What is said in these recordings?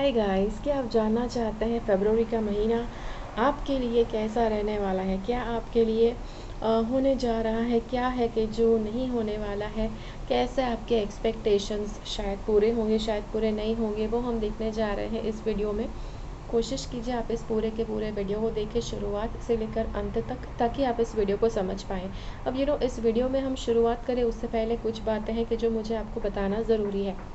Hi guys, क्या आप जानना चाहते हैं फरवरी का महीना आपके लिए कैसा रहने वाला है? क्या आपके लिए होने जा रहा है? क्या है कि जो नहीं होने वाला है? कैसे आपके एक्सपेक्टेशंस शायद पूरे होंगे, शायद पूरे नहीं होंगे, वो हम देखने जा रहे हैं इस वीडियो में। कोशिश कीजिए आप इस पूरे के पूरे वीडियो को देखें शुरुआत से लेकर अंत तक, ताकि आप इस वीडियो को समझ पाएँ। अब इस वीडियो में हम शुरुआत करें उससे पहले कुछ बातें हैं कि जो मुझे आपको बताना ज़रूरी है।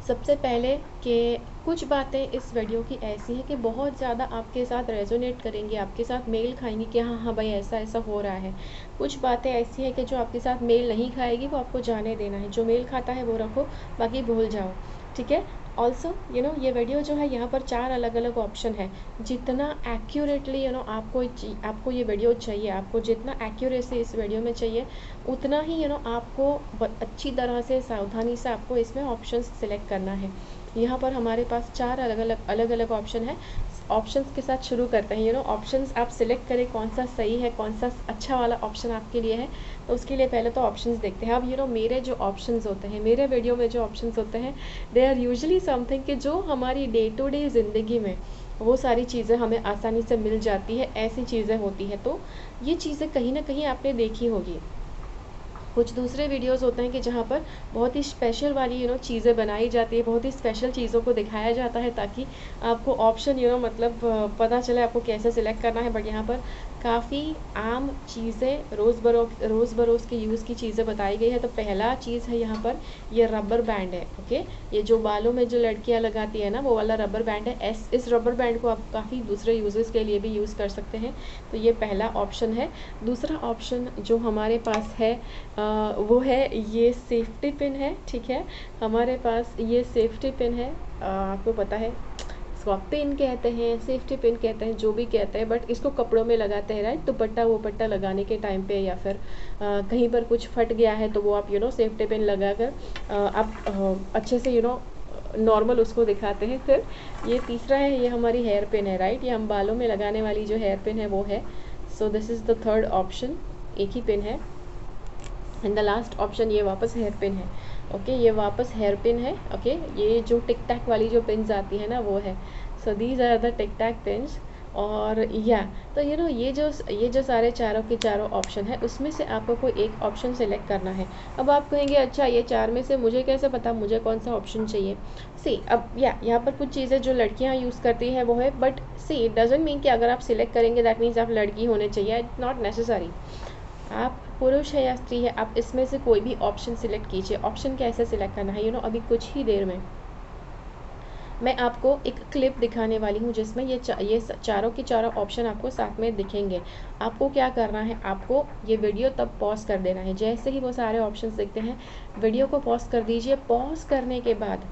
सबसे पहले कि कुछ बातें इस वीडियो की ऐसी हैं कि बहुत ज़्यादा आपके साथ रेजोनेट करेंगी, आपके साथ मेल खाएंगी कि हाँ हाँ भाई ऐसा ऐसा हो रहा है। कुछ बातें ऐसी हैं कि जो आपके साथ मेल नहीं खाएगी, वो आपको जाने देना है। जो मेल खाता है वो रखो, बाकी भूल जाओ। ठीक है। ऑल्सो ये वीडियो जो है, यहाँ पर 4 अलग अलग ऑप्शन है। जितना एक्यूरेटली आपको ये वीडियो चाहिए, आपको जितना एक्यूरेसी इस वीडियो में चाहिए, उतना ही आपको अच्छी तरह से सावधानी से आपको इसमें ऑप्शंस सिलेक्ट करना है। यहाँ पर हमारे पास 4 अलग अलग ऑप्शन है। ऑप्शंस के साथ शुरू करते हैं। ऑप्शंस आप सिलेक्ट करें कौन सा सही है, कौन सा अच्छा वाला ऑप्शन आपके लिए है। तो उसके लिए पहले तो ऑप्शंस देखते हैं। अब मेरे जो ऑप्शंस होते हैं, मेरे वीडियो में जो ऑप्शंस होते हैं, दे आर यूजुअली समथिंग कि जो हमारी डे टू डे ज़िंदगी में वो सारी चीज़ें हमें आसानी से मिल जाती है, ऐसी चीज़ें होती हैं। तो ये चीज़ें कहीं ना कहीं आपने देखी होगी। कुछ दूसरे वीडियोस होते हैं कि जहाँ पर बहुत ही स्पेशल वाली चीज़ें बनाई जाती है, बहुत ही स्पेशल चीज़ों को दिखाया जाता है, ताकि आपको ऑप्शन मतलब पता चले आपको कैसे सिलेक्ट करना है। बट यहाँ पर काफ़ी आम चीज़ें, रोज़ बरोज़ के यूज़ की चीज़ें बताई गई है। तो पहला चीज़ है यहाँ पर, ये रबर बैंड है। ओके, ये जो बालों में जो लड़कियाँ लगाती है ना, वो वाला रबर बैंड है। इस रबर बैंड को आप काफ़ी दूसरे यूजेस के लिए भी यूज़ कर सकते हैं। तो ये पहला ऑप्शन है। दूसरा ऑप्शन जो हमारे पास है वो है ये सेफ्टी पिन है। ठीक है, हमारे पास ये सेफ्टी पिन है। आपको पता है इसको आप पिन कहते हैं, सेफ्टी पिन कहते हैं, जो भी कहते हैं, बट इसको कपड़ों में लगाते हैं, राइट। दुपट्टा वो पट्टा लगाने के टाइम पे, या फिर कहीं पर कुछ फट गया है तो वो आप सेफ्टी पिन लगा कर आप अच्छे से नॉर्मल उसको दिखाते हैं। फिर ये तीसरा है, ये हमारी हेयर पिन है, राइट। ये हम बालों में लगाने वाली जो हेयर पिन है वो है। So this is the third option, एक ही पिन है। एंड द लास्ट ऑप्शन ये वापस हेयर पिन है। ओके, ये वापस हेयर पिन है। ओके, ये जो टिक टैक वाली जो पिन्स आती है ना, वो है। So these are the tic tac pins. और या तो ये जो सारे चारों के चारों ऑप्शन है, उसमें से आपको कोई एक ऑप्शन सेलेक्ट करना है। अब आप कहेंगे अच्छा ये 4 में से मुझे कैसे पता मुझे कौन सा ऑप्शन चाहिए? सी अब यहाँ पर कुछ चीज़ें जो लड़कियाँ यूज़ करती हैं वो है, but see it doesn't mean कि अगर आप सिलेक्ट करेंगे दैट मीन्स आप लड़की होने चाहिए। It's not necessary. आप पुरुष है या स्त्री है, आप इसमें से कोई भी ऑप्शन सिलेक्ट कीजिए। ऑप्शन कैसे सिलेक्ट करना है, अभी कुछ ही देर में मैं आपको एक क्लिप दिखाने वाली हूँ, जिसमें ये चारों के चारों ऑप्शन आपको साथ में दिखेंगे। आपको क्या करना है, आपको ये वीडियो तब पॉज कर देना है जैसे ही वो सारे ऑप्शंस दिखते हैं। वीडियो को पॉज कर दीजिए। पॉज करने के बाद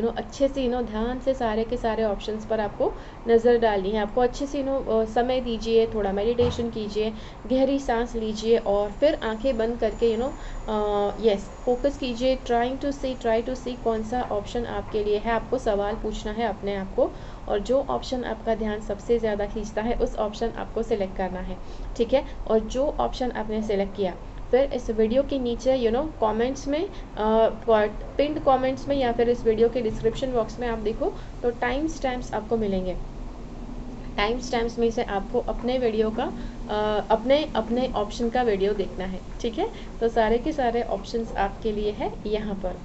अच्छे से ध्यान से सारे के सारे ऑप्शंस पर आपको नज़र डालनी है। आपको अच्छे से समय दीजिए, थोड़ा मेडिटेशन कीजिए, गहरी सांस लीजिए, और फिर आंखें बंद करके यस फोकस कीजिए। ट्राई टू सी कौन सा ऑप्शन आपके लिए है। आपको सवाल पूछना है अपने आप को, और जो ऑप्शन आपका ध्यान सबसे ज़्यादा खींचता है उस ऑप्शन आपको सिलेक्ट करना है। ठीक है, और जो ऑप्शन आपने सिलेक्ट किया, फिर इस वीडियो के नीचे कमेंट्स में, पिंड कमेंट्स में, या फिर इस वीडियो के डिस्क्रिप्शन बॉक्स में आप देखो तो टाइम स्टैम्प्स आपको मिलेंगे। टाइम स्टैम्प्स में से आपको अपने वीडियो का अपने ऑप्शन का वीडियो देखना है। ठीक है, तो सारे के सारे ऑप्शंस आपके लिए है यहाँ पर।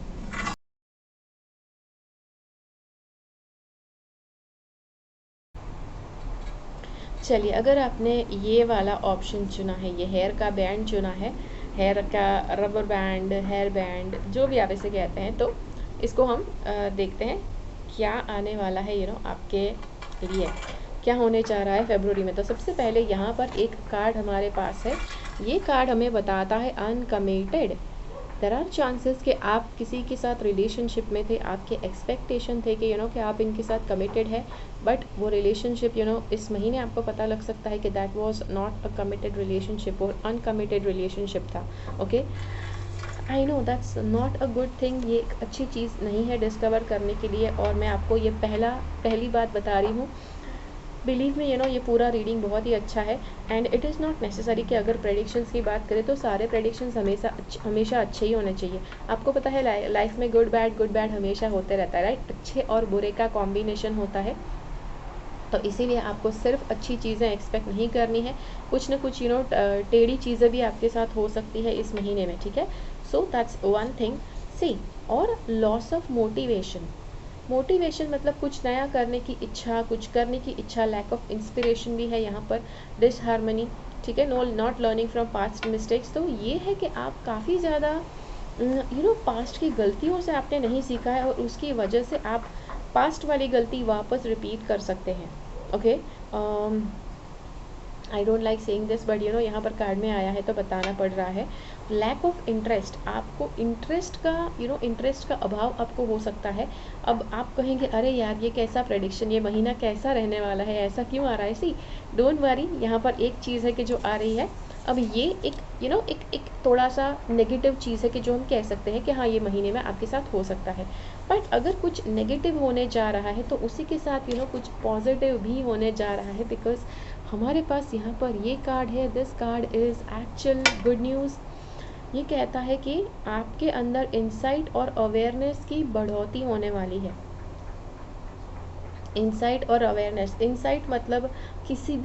चलिए, अगर आपने ये वाला ऑप्शन चुना है, ये हेयर का बैंड चुना है, हेयर का रबर बैंड, हेयर बैंड, जो भी आप इसे कहते हैं, तो इसको हम देखते हैं क्या आने वाला है आपके लिए, क्या होने जा रहा है फरवरी में। तो सबसे पहले यहाँ पर एक कार्ड हमारे पास है। ये कार्ड हमें बताता है अनकमिटेड। देर आर चांसेस कि आप किसी के साथ रिलेशनशिप में थे, आपके एक्सपेक्टेशन थे कि कि आप इनके साथ कमिटेड है, बट वो रिलेशनशिप इस महीने आपको पता लग सकता है कि that was not a committed relationship, और अनकमिटेड रिलेशनशिप था। Okay, I know that's not a good thing. ये एक अच्छी चीज़ नहीं है डिस्कवर करने के लिए, और मैं आपको ये पहली बात बता रही हूँ। बिलीव में ये पूरा रीडिंग बहुत ही अच्छा है। And it is not necessary कि अगर प्रेडिक्शंस की बात करें तो सारे प्रेडिक्शंस हमेशा अच्छे ही होने चाहिए। आपको पता है लाइफ में गुड बैड हमेशा होते रहता है, राइट। अच्छे और बुरे का कॉम्बिनेशन होता है, तो इसीलिए आपको सिर्फ अच्छी चीज़ें एक्सपेक्ट नहीं करनी है, कुछ ना कुछ टेढ़ी चीज़ें भी आपके साथ हो सकती है इस महीने में, ठीक है। So that's one thing. See, और लॉस ऑफ मोटिवेशन मतलब कुछ नया करने की इच्छा, कुछ करने की इच्छा, लैक ऑफ इंस्पिरेशन भी है यहाँ पर, डिसहार्मनी, ठीक है, not learning from past mistakes. तो ये है कि आप काफ़ी ज़्यादा पास्ट की गलतियों से आपने नहीं सीखा है और उसकी वजह से आप पास्ट वाली गलती वापस रिपीट कर सकते हैं। Okay, I don't like saying this but यहाँ पर कार्ड में आया है तो बताना पड़ रहा है। लैक ऑफ इंटरेस्ट, आपको इंटरेस्ट का अभाव आपको हो सकता है। अब आप कहेंगे अरे यार ये कैसा प्रेडिक्शन, ये महीना कैसा रहने वाला है, ऐसा क्यों आ रहा है। सी, डोंट वरी, यहाँ पर एक चीज़ है कि जो आ रही है, अब ये एक एक थोड़ा सा नेगेटिव चीज़ है कि जो हम कह सकते हैं कि हाँ ये महीने में आपके साथ हो सकता है। बट अगर कुछ नेगेटिव होने जा रहा है तो उसी के साथ कुछ पॉजिटिव भी होने जा रहा है, बिकॉज हमारे पास यहाँ पर ये कार्ड है, this card is actual good news. ये कहता है कि आपके अंदर इंसाइट और अवेयरनेस की बढ़ोतरी होने वाली है। इंसाइट और अवेयरनेस, इंसाइट मतलब किसी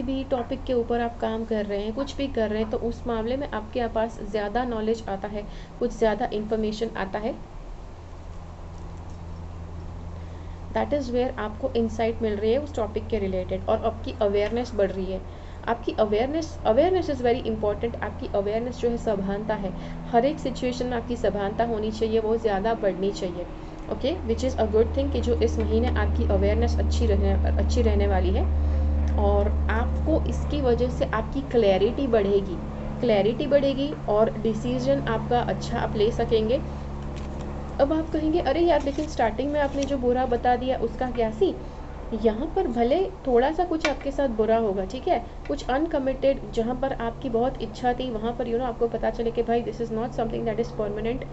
भी टॉपिक के ऊपर आप काम कर रहे हैं, कुछ भी कर रहे हैं, तो उस मामले में आपके पास ज़्यादा नॉलेज आता है, कुछ ज़्यादा इंफॉर्मेशन आता है, दैट इज़ वेयर आपको इंसाइट मिल रही है उस टॉपिक के रिलेटेड, और आपकी अवेयरनेस बढ़ रही है। आपकी अवेयरनेस इज़ वेरी इंपॉर्टेंट। आपकी अवेयरनेस जो है सभानता है, हर एक सिचुएशन में आपकी सभानता होनी चाहिए, वो ज़्यादा बढ़नी चाहिए। Okay, which is a good thing कि जो इस महीने आपकी अवेयरनेस अच्छी रहने वाली है, और आपको इसकी वजह से आपकी क्लैरिटी बढ़ेगी और डिसीजन आपका अच्छा आप ले सकेंगे। अब आप कहेंगे अरे यार लेकिन स्टार्टिंग में आपने जो बुरा बता दिया उसका क्या। सी, यहाँ पर भले थोड़ा सा कुछ आपके साथ बुरा होगा, ठीक है, कुछ अनकमिटेड, जहाँ पर आपकी बहुत इच्छा थी वहाँ पर आपको पता चले कि भाई this is not something that is permanent,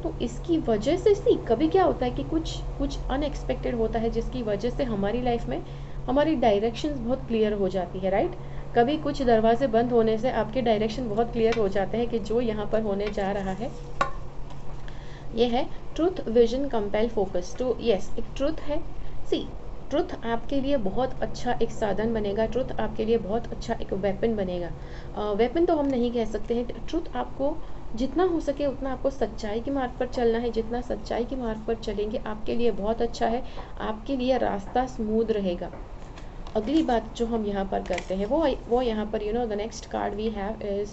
तो इसकी वजह से सी कभी क्या होता है कि कुछ अनएक्सपेक्टेड होता है जिसकी वजह से हमारी लाइफ में हमारी डायरेक्शंस बहुत क्लियर हो जाती है, राइट। कभी कुछ दरवाजे बंद होने से आपके डायरेक्शन बहुत क्लियर हो जाते हैं कि जो यहाँ पर होने जा रहा है ये है ट्रूथ विजन कंपेल फोकस। तो यस, एक ट्रूथ है। सी, ट्रुथ आपके लिए बहुत अच्छा एक साधन बनेगा, ट्रुथ आपके लिए बहुत अच्छा एक वेपन बनेगा। वेपन तो हम नहीं कह सकते हैं, ट्रुथ आपको जितना हो सके उतना आपको सच्चाई के मार्ग पर चलना है, जितना सच्चाई के मार्ग पर चलेंगे आपके लिए बहुत अच्छा है, आपके लिए रास्ता स्मूथ रहेगा। अगली बात जो हम यहाँ पर करते हैं वो यहाँ पर the next card we have is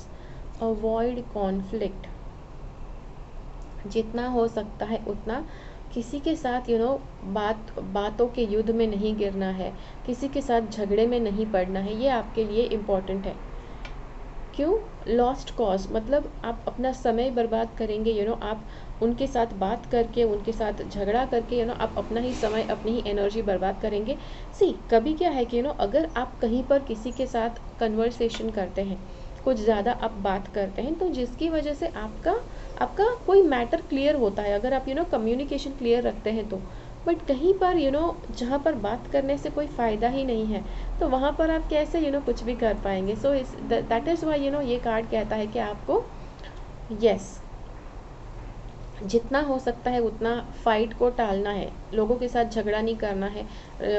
avoid conflict. जितना हो सकता है उतना किसी के साथ बातों के युद्ध में नहीं गिरना है, किसी के साथ झगड़े में नहीं पड़ना है, ये आपके लिए इम्पॉर्टेंट है। क्यों? लॉस्ट कॉज मतलब आप अपना समय बर्बाद करेंगे, आप उनके साथ बात करके, उनके साथ झगड़ा करके आप अपना ही समय, अपनी ही एनर्जी बर्बाद करेंगे। सी, कभी क्या है कि अगर आप कहीं पर किसी के साथ कन्वर्सेशन करते हैं, कुछ ज़्यादा आप बात करते हैं, तो जिसकी वजह से आपका कोई मैटर क्लियर होता है, अगर आप कम्युनिकेशन क्लियर रखते हैं तो। बट कहीं पर जहाँ पर बात करने से कोई फ़ायदा ही नहीं है, तो वहाँ पर आप कैसे कुछ भी कर पाएंगे। सो दैट इज़ वाई ये कार्ड कहता है कि आपको यस जितना हो सकता है उतना फाइट को टालना है, लोगों के साथ झगड़ा नहीं करना है,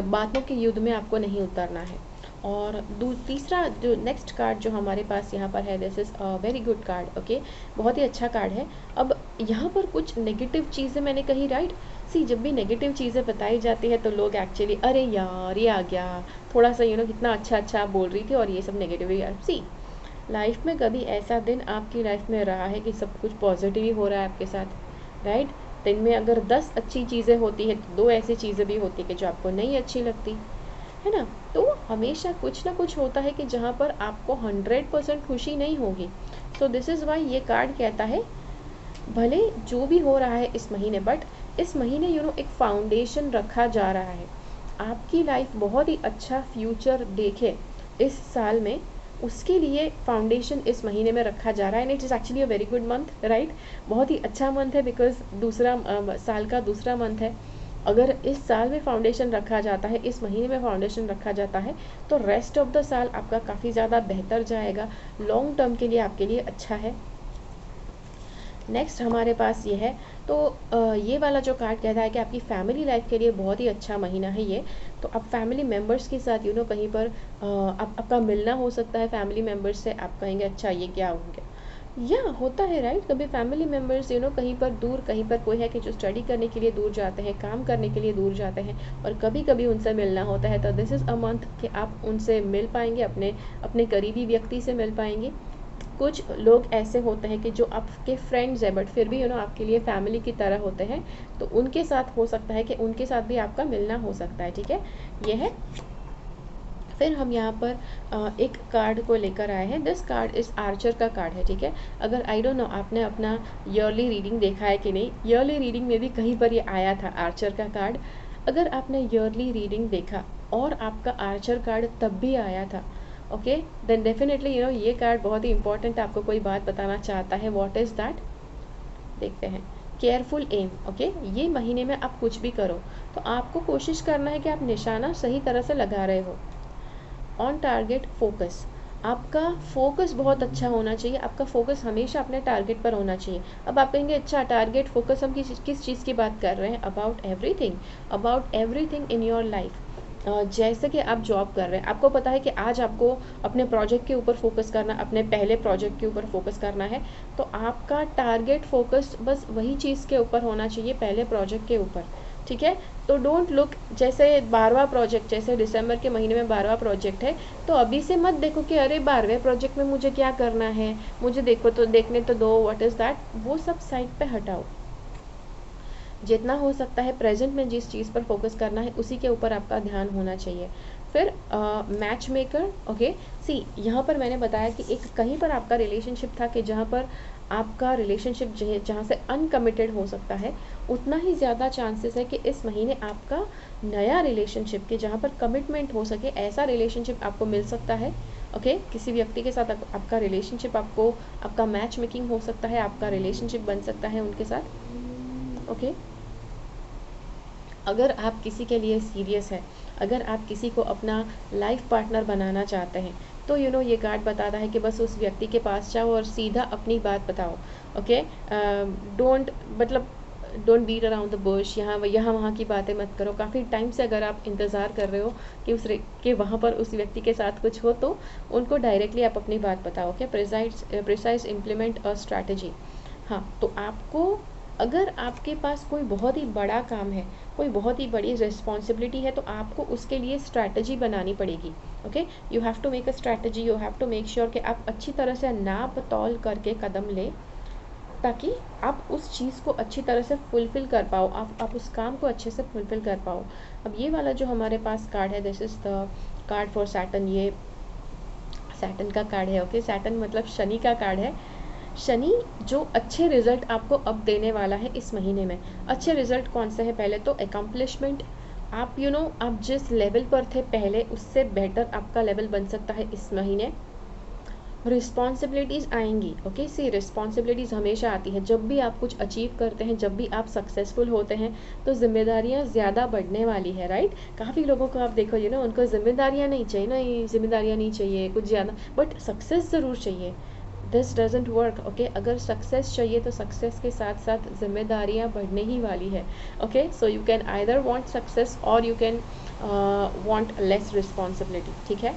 बातों के युद्ध में आपको नहीं उतरना है। और तीसरा जो नेक्स्ट कार्ड जो हमारे पास यहाँ पर है, this is a very good card. Okay, बहुत ही अच्छा कार्ड है। अब यहाँ पर कुछ नेगेटिव चीज़ें मैंने कही, राइट। सी, जब भी नेगेटिव चीज़ें बताई जाती है तो लोग एक्चुअली अरे यार ये आ गया, थोड़ा सा कितना अच्छा आप बोल रही थी और ये सब नेगेटिव यार। सी, लाइफ में कभी ऐसा दिन आपकी लाइफ में रहा है कि सब कुछ पॉजिटिव ही हो रहा है आपके साथ, राइट। दिन में अगर 10 अच्छी चीज़ें होती है तो 2 ऐसी चीज़ें भी होती है कि जो आपको नहीं अच्छी लगती है ना। तो हमेशा कुछ ना कुछ होता है कि जहाँ पर आपको 100% खुशी नहीं होगी। सो दिस इज़ वाई ये कार्ड कहता है भले जो भी हो रहा है इस महीने, बट इस महीने एक फाउंडेशन रखा जा रहा है, आपकी लाइफ बहुत ही अच्छा फ्यूचर देखे इस साल में, उसके लिए फाउंडेशन इस महीने में रखा जा रहा है। And it is actually a very good month, right. बहुत ही अच्छा मंथ है बिकॉज साल का दूसरा मंथ है, अगर इस साल में फाउंडेशन रखा जाता है, इस महीने में फाउंडेशन रखा जाता है, तो रेस्ट ऑफ द साल आपका काफ़ी ज़्यादा बेहतर जाएगा, लॉन्ग टर्म के लिए आपके लिए अच्छा है। नेक्स्ट हमारे पास ये है, तो ये वाला जो कार्ड कहता है कि आपकी फैमिली लाइफ के लिए बहुत ही अच्छा महीना है ये। तो आप फैमिली मेम्बर्स के साथ कहीं पर आपका मिलना हो सकता है फैमिली मेम्बर्स से। आप कहेंगे अच्छा ये क्या हो गया, या होता है राइट, कभी फैमिली मेम्बर्स कहीं पर दूर, कहीं पर कोई है कि जो स्टडी करने के लिए दूर जाते हैं, काम करने के लिए दूर जाते हैं, और कभी कभी उनसे मिलना होता है। तो दिस इज़ अ मंथ कि आप उनसे मिल पाएंगे, अपने अपने करीबी व्यक्ति से मिल पाएंगे। कुछ लोग ऐसे होते हैं कि जो आपके फ्रेंड्स हैं बट फिर भी आपके लिए फैमिली की तरह होते हैं, तो उनके साथ हो सकता है कि उनके साथ भी आपका मिलना हो सकता है, ठीक है, ये है। फिर हम यहाँ पर एक कार्ड को लेकर आए हैं। दिस कार्ड इस आर्चर का कार्ड है, ठीक है। अगर आई डोंट नो आपने अपना ईयरली रीडिंग देखा है कि नहीं, ईयरली रीडिंग में भी कहीं पर ये आया था आर्चर का कार्ड। अगर आपने ईयरली रीडिंग देखा और आपका आर्चर कार्ड तब भी आया था, ओके, देन डेफिनेटली ये कार्ड बहुत ही इंपॉर्टेंट आपको कोई बात बताना चाहता है। व्हाट इज़ दैट, देखते हैं। केयरफुल एम, ओके, ये महीने में आप कुछ भी करो तो आपको कोशिश करना है कि आप निशाना सही तरह से लगा रहे हो। ऑन टारगेट फोकस, आपका फोकस बहुत अच्छा होना चाहिए, आपका फोकस हमेशा अपने टारगेट पर होना चाहिए। अब आप कहेंगे अच्छा टारगेट फोकस हम किस चीज़ की बात कर रहे हैं, about everything in your life. जैसे कि आप जॉब कर रहे हैं, आपको पता है कि आज आपको अपने प्रोजेक्ट के ऊपर फोकस करना, अपने पहले प्रोजेक्ट के ऊपर फोकस करना है, तो आपका टारगेट फोकस बस वही चीज़ के ऊपर होना चाहिए, पहले प्रोजेक्ट के ऊपर, ठीक है। तो डोंट लुक, जैसे 12वां प्रोजेक्ट, जैसे दिसंबर के महीने में 12वां प्रोजेक्ट है, तो अभी से मत देखो कि अरे 12वें प्रोजेक्ट में मुझे क्या करना है, मुझे देखने तो दो, व्हाट इज़ दैट, वो सब साइड पे हटाओ। जितना हो सकता है प्रेजेंट में जिस चीज़ पर फोकस करना है उसी के ऊपर आपका ध्यान होना चाहिए। फिर मैच मेकर, ओके, सी यहाँ पर मैंने बताया कि एक कहीं पर आपका रिलेशनशिप था कि जहाँ पर आपका रिलेशनशिप जहाँ से अनकमिटेड हो सकता है, उतना ही ज़्यादा चांसेस है कि इस महीने आपका नया रिलेशनशिप के जहाँ पर कमिटमेंट हो सके, ऐसा रिलेशनशिप आपको मिल सकता है। ओके, किसी व्यक्ति के साथ आपका रिलेशनशिप, आपका मैच मेकिंग हो सकता है, आपका रिलेशनशिप बन सकता है उनके साथ। ओके, अगर आप किसी के लिए सीरियस है, अगर आप किसी को अपना लाइफ पार्टनर बनाना चाहते हैं, तो ये कार्ड बताता है कि बस उस व्यक्ति के पास जाओ और सीधा अपनी बात बताओ। Okay, don't beat around the bush, यहाँ वहाँ की बातें मत करो। काफ़ी टाइम से अगर आप इंतज़ार कर रहे हो कि वहाँ पर उस व्यक्ति के साथ कुछ हो, तो उनको डायरेक्टली आप अपनी बात बताओ। Okay, precise implement a strategy. हाँ, तो आपको, अगर आपके पास कोई बहुत ही बड़ा काम है, कोई बहुत ही बड़ी रिस्पॉन्सिबिलिटी है, तो आपको उसके लिए स्ट्रैटेजी बनानी पड़ेगी। Okay, you have to make a strategy, you have to make sure कि आप अच्छी तरह से नाप तौल करके कदम लें, ताकि आप उस चीज़ को अच्छी तरह से फुलफ़िल कर पाओ, आप उस काम को अच्छे से फुलफ़िल कर पाओ। अब ये वाला जो हमारे पास कार्ड है, this is the card for Saturn, ये सैटर्न का कार्ड है। ओके, सैटर्न मतलब शनि का कार्ड है। शनि जो अच्छे रिजल्ट आपको अब देने वाला है इस महीने में। अच्छे रिजल्ट कौन से हैं, पहले तो अकम्पलिशमेंट, आप आप जिस लेवल पर थे पहले, उससे बेटर आपका लेवल बन सकता है इस महीने। रिस्पॉन्सिबिलिटीज़ आएंगी। ओके, सी रिस्पॉन्सिबिलिटीज़ हमेशा आती है, जब भी आप कुछ अचीव करते हैं, जब भी आप सक्सेसफुल होते हैं, तो जिम्मेदारियां ज़्यादा बढ़ने वाली है, राइट। काफ़ी लोगों को आप देखो उनको जिम्मेदारियां नहीं चाहिए, नहीं जिम्मेदारियां नहीं चाहिए कुछ ज़्यादा, बट सक्सेस ज़रूर चाहिए। This doesn't work. ओके, अगर सक्सेस चाहिए तो सक्सेस के साथ साथ जिम्मेदारियां बढ़ने ही वाली है। Okay, so you can either want success or you can want less responsibility, ठीक है।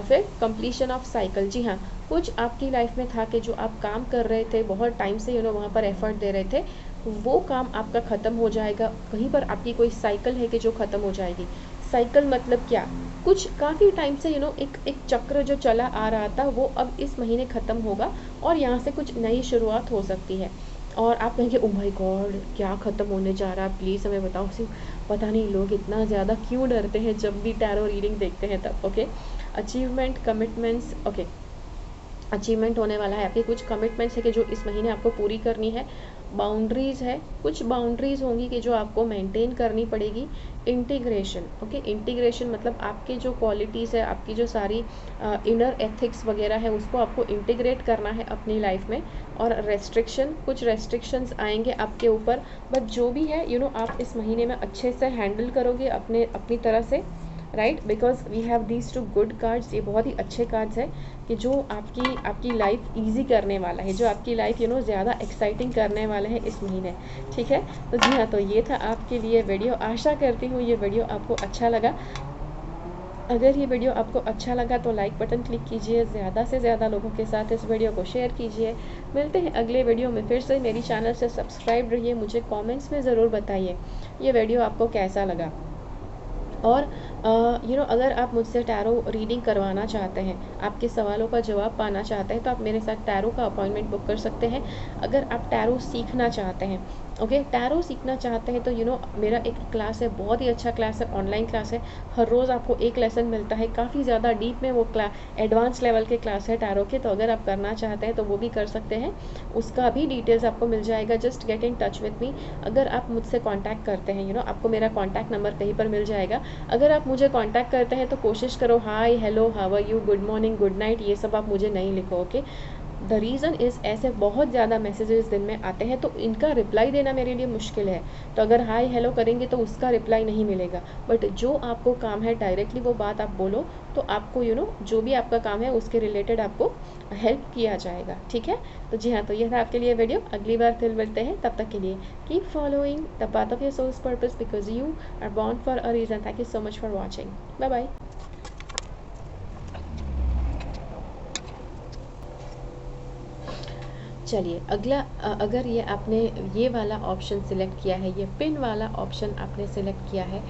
फिर कंप्लीशन ऑफ साइकिल, जी हाँ, कुछ आपकी लाइफ में था कि जो आप काम कर रहे थे बहुत टाइम से, वहाँ पर एफर्ट दे रहे थे, वो काम आपका ख़त्म हो जाएगा। कहीं पर आपकी कोई साइकिल है कि जो ख़त्म हो जाएगी। साइकिल मतलब क्या, कुछ काफ़ी टाइम से एक चक्र जो चला आ रहा था, वो अब इस महीने ख़त्म होगा और यहाँ से कुछ नई शुरुआत हो सकती है। और आप कहेंगे ओ माय गॉड, क्या ख़त्म होने जा रहा है, प्लीज़ हमें बताओ। सिर्फ पता नहीं लोग इतना ज़्यादा क्यों डरते हैं जब भी टैरो रीडिंग देखते हैं तब। Okay, achievement, commitments, okay, achievement होने वाला है, आपकी कुछ कमिटमेंट्स है कि जो इस महीने आपको पूरी करनी है। बाउंड्रीज़ है, कुछ बाउंड्रीज़ होंगी कि जो आपको मेंटेन करनी पड़ेगी। इंटीग्रेशन, ओके, इंटीग्रेशन मतलब आपके जो क्वालिटीज़ है, आपकी जो सारी इनर एथिक्स वगैरह है, उसको आपको इंटीग्रेट करना है अपनी लाइफ में। और रेस्ट्रिक्शन, कुछ रेस्ट्रिक्शंस आएंगे आपके ऊपर, बट जो भी है आप इस महीने में अच्छे से हैंडल करोगे अपनी तरह से, right, because we have these two good cards. ये बहुत ही अच्छे कार्ड्स है कि जो आपकी लाइफ ईजी करने वाला है, जो आपकी लाइफ ज़्यादा एक्साइटिंग करने वाला है इस महीने, ठीक है। तो जी हाँ, तो ये था आपके लिए वीडियो। आशा करती हूँ ये वीडियो आपको अच्छा लगा। अगर ये वीडियो आपको अच्छा लगा तो लाइक बटन क्लिक कीजिए, ज़्यादा से ज़्यादा लोगों के साथ इस वीडियो को शेयर कीजिए। मिलते हैं अगले वीडियो में फिर से। मेरी चैनल से सब्सक्राइब रहिए। मुझे कमेंट्स में ज़रूर बताइए ये वीडियो आपको कैसा लगा। और अगर आप मुझसे टैरो रीडिंग करवाना चाहते हैं, आपके सवालों का जवाब पाना चाहते हैं, तो आप मेरे साथ टैरो का अपॉइंटमेंट बुक कर सकते हैं। अगर आप टैरो सीखना चाहते हैं, ओके, टैरो सीखना चाहते हैं, तो मेरा एक क्लास है, बहुत ही अच्छा क्लास है, ऑनलाइन क्लास है। हर रोज़ आपको एक लेसन मिलता है, काफ़ी ज़्यादा डीप में वो एडवांस लेवल के क्लास है टैरो के। तो अगर आप करना चाहते हैं तो वो भी कर सकते हैं, उसका भी डिटेल्स आपको मिल जाएगा। Just get in touch with me. अगर आप मुझसे कॉन्टैक्ट करते हैं, आपको मेरा कॉन्टैक्ट नंबर कहीं पर मिल जाएगा। अगर आप मुझे कांटेक्ट करते हैं तो कोशिश करो hi, hello, how are you, good morning, good night, ये सब आप मुझे नहीं लिखो, ओके। द रीज़न इज़ ऐसे बहुत ज़्यादा मैसेजेस दिन में आते हैं, तो इनका रिप्लाई देना मेरे लिए मुश्किल है। तो अगर हाय हेलो करेंगे तो उसका रिप्लाई नहीं मिलेगा, बट जो आपको काम है डायरेक्टली वो बात आप बोलो, तो आपको जो भी आपका काम है उसके रिलेटेड आपको हेल्प किया जाएगा, ठीक है। तो जी हाँ, तो यह था आपके लिए वीडियो। अगली बार फिर मिलते हैं, तब तक के लिए keep following the path of your soul's purpose, because you are born for a reason. Thank you so much for watching. Bye bye. चलिए अगला, अगर ये आपने ये वाला ऑप्शन सिलेक्ट किया है, ये पिन वाला ऑप्शन आपने सिलेक्ट किया है,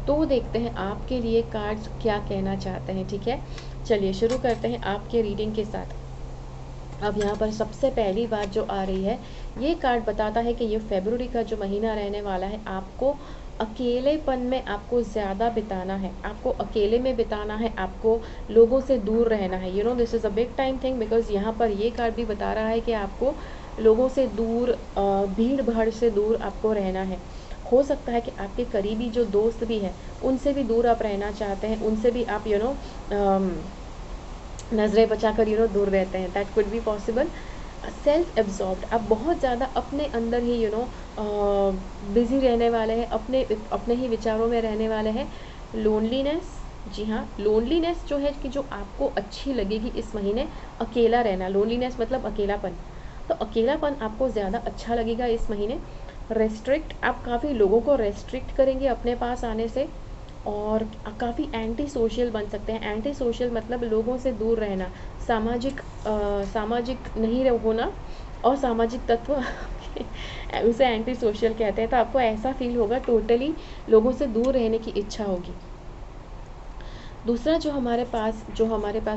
तो देखते हैं आपके लिए कार्ड्स क्या कहना चाहते हैं, ठीक है। चलिए शुरू करते हैं आपके रीडिंग के साथ। अब यहाँ पर सबसे पहली बात जो आ रही है, ये कार्ड बताता है कि ये फरवरी का जो महीना रहने वाला है, आपको अकेलेपन में आपको ज़्यादा बिताना है, आपको अकेले में बिताना है, आपको लोगों से दूर रहना है। This is a big time thing, because यहाँ पर ये कार्ड भी बता रहा है कि आपको लोगों से दूर, भीड़ भाड़ से दूर आपको रहना है। हो सकता है कि आपके करीबी जो दोस्त भी हैं, उनसे भी दूर आप रहना चाहते हैं, उनसे भी आप नज़रें बचाकर दूर रहते हैं। That could be possible. Self absorbed, आप बहुत ज़्यादा अपने अंदर ही बिज़ी रहने वाले हैं, अपने ही विचारों में रहने वाले हैं। लोनलीनेस, जी हाँ, लोनलीनेस जो है कि जो आपको अच्छी लगेगी इस महीने, अकेला रहना। लोनलीनेस मतलब अकेलापन, तो अकेलापन आपको ज़्यादा अच्छा लगेगा इस महीने। रेस्ट्रिक्ट, आप काफ़ी लोगों को रेस्ट्रिक्ट करेंगे अपने पास आने से, और काफ़ी एंटी सोशल बन सकते हैं। एंटी सोशल मतलब लोगों से दूर रहना, सामाजिक नहीं होना, और सामाजिक तत्व उसे एंटी सोशल कहते हैं। तो आपको ऐसा फील होगा, टोटली लोगों से दूर रहने की इच्छा होगी। दूसरा जो हमारे पास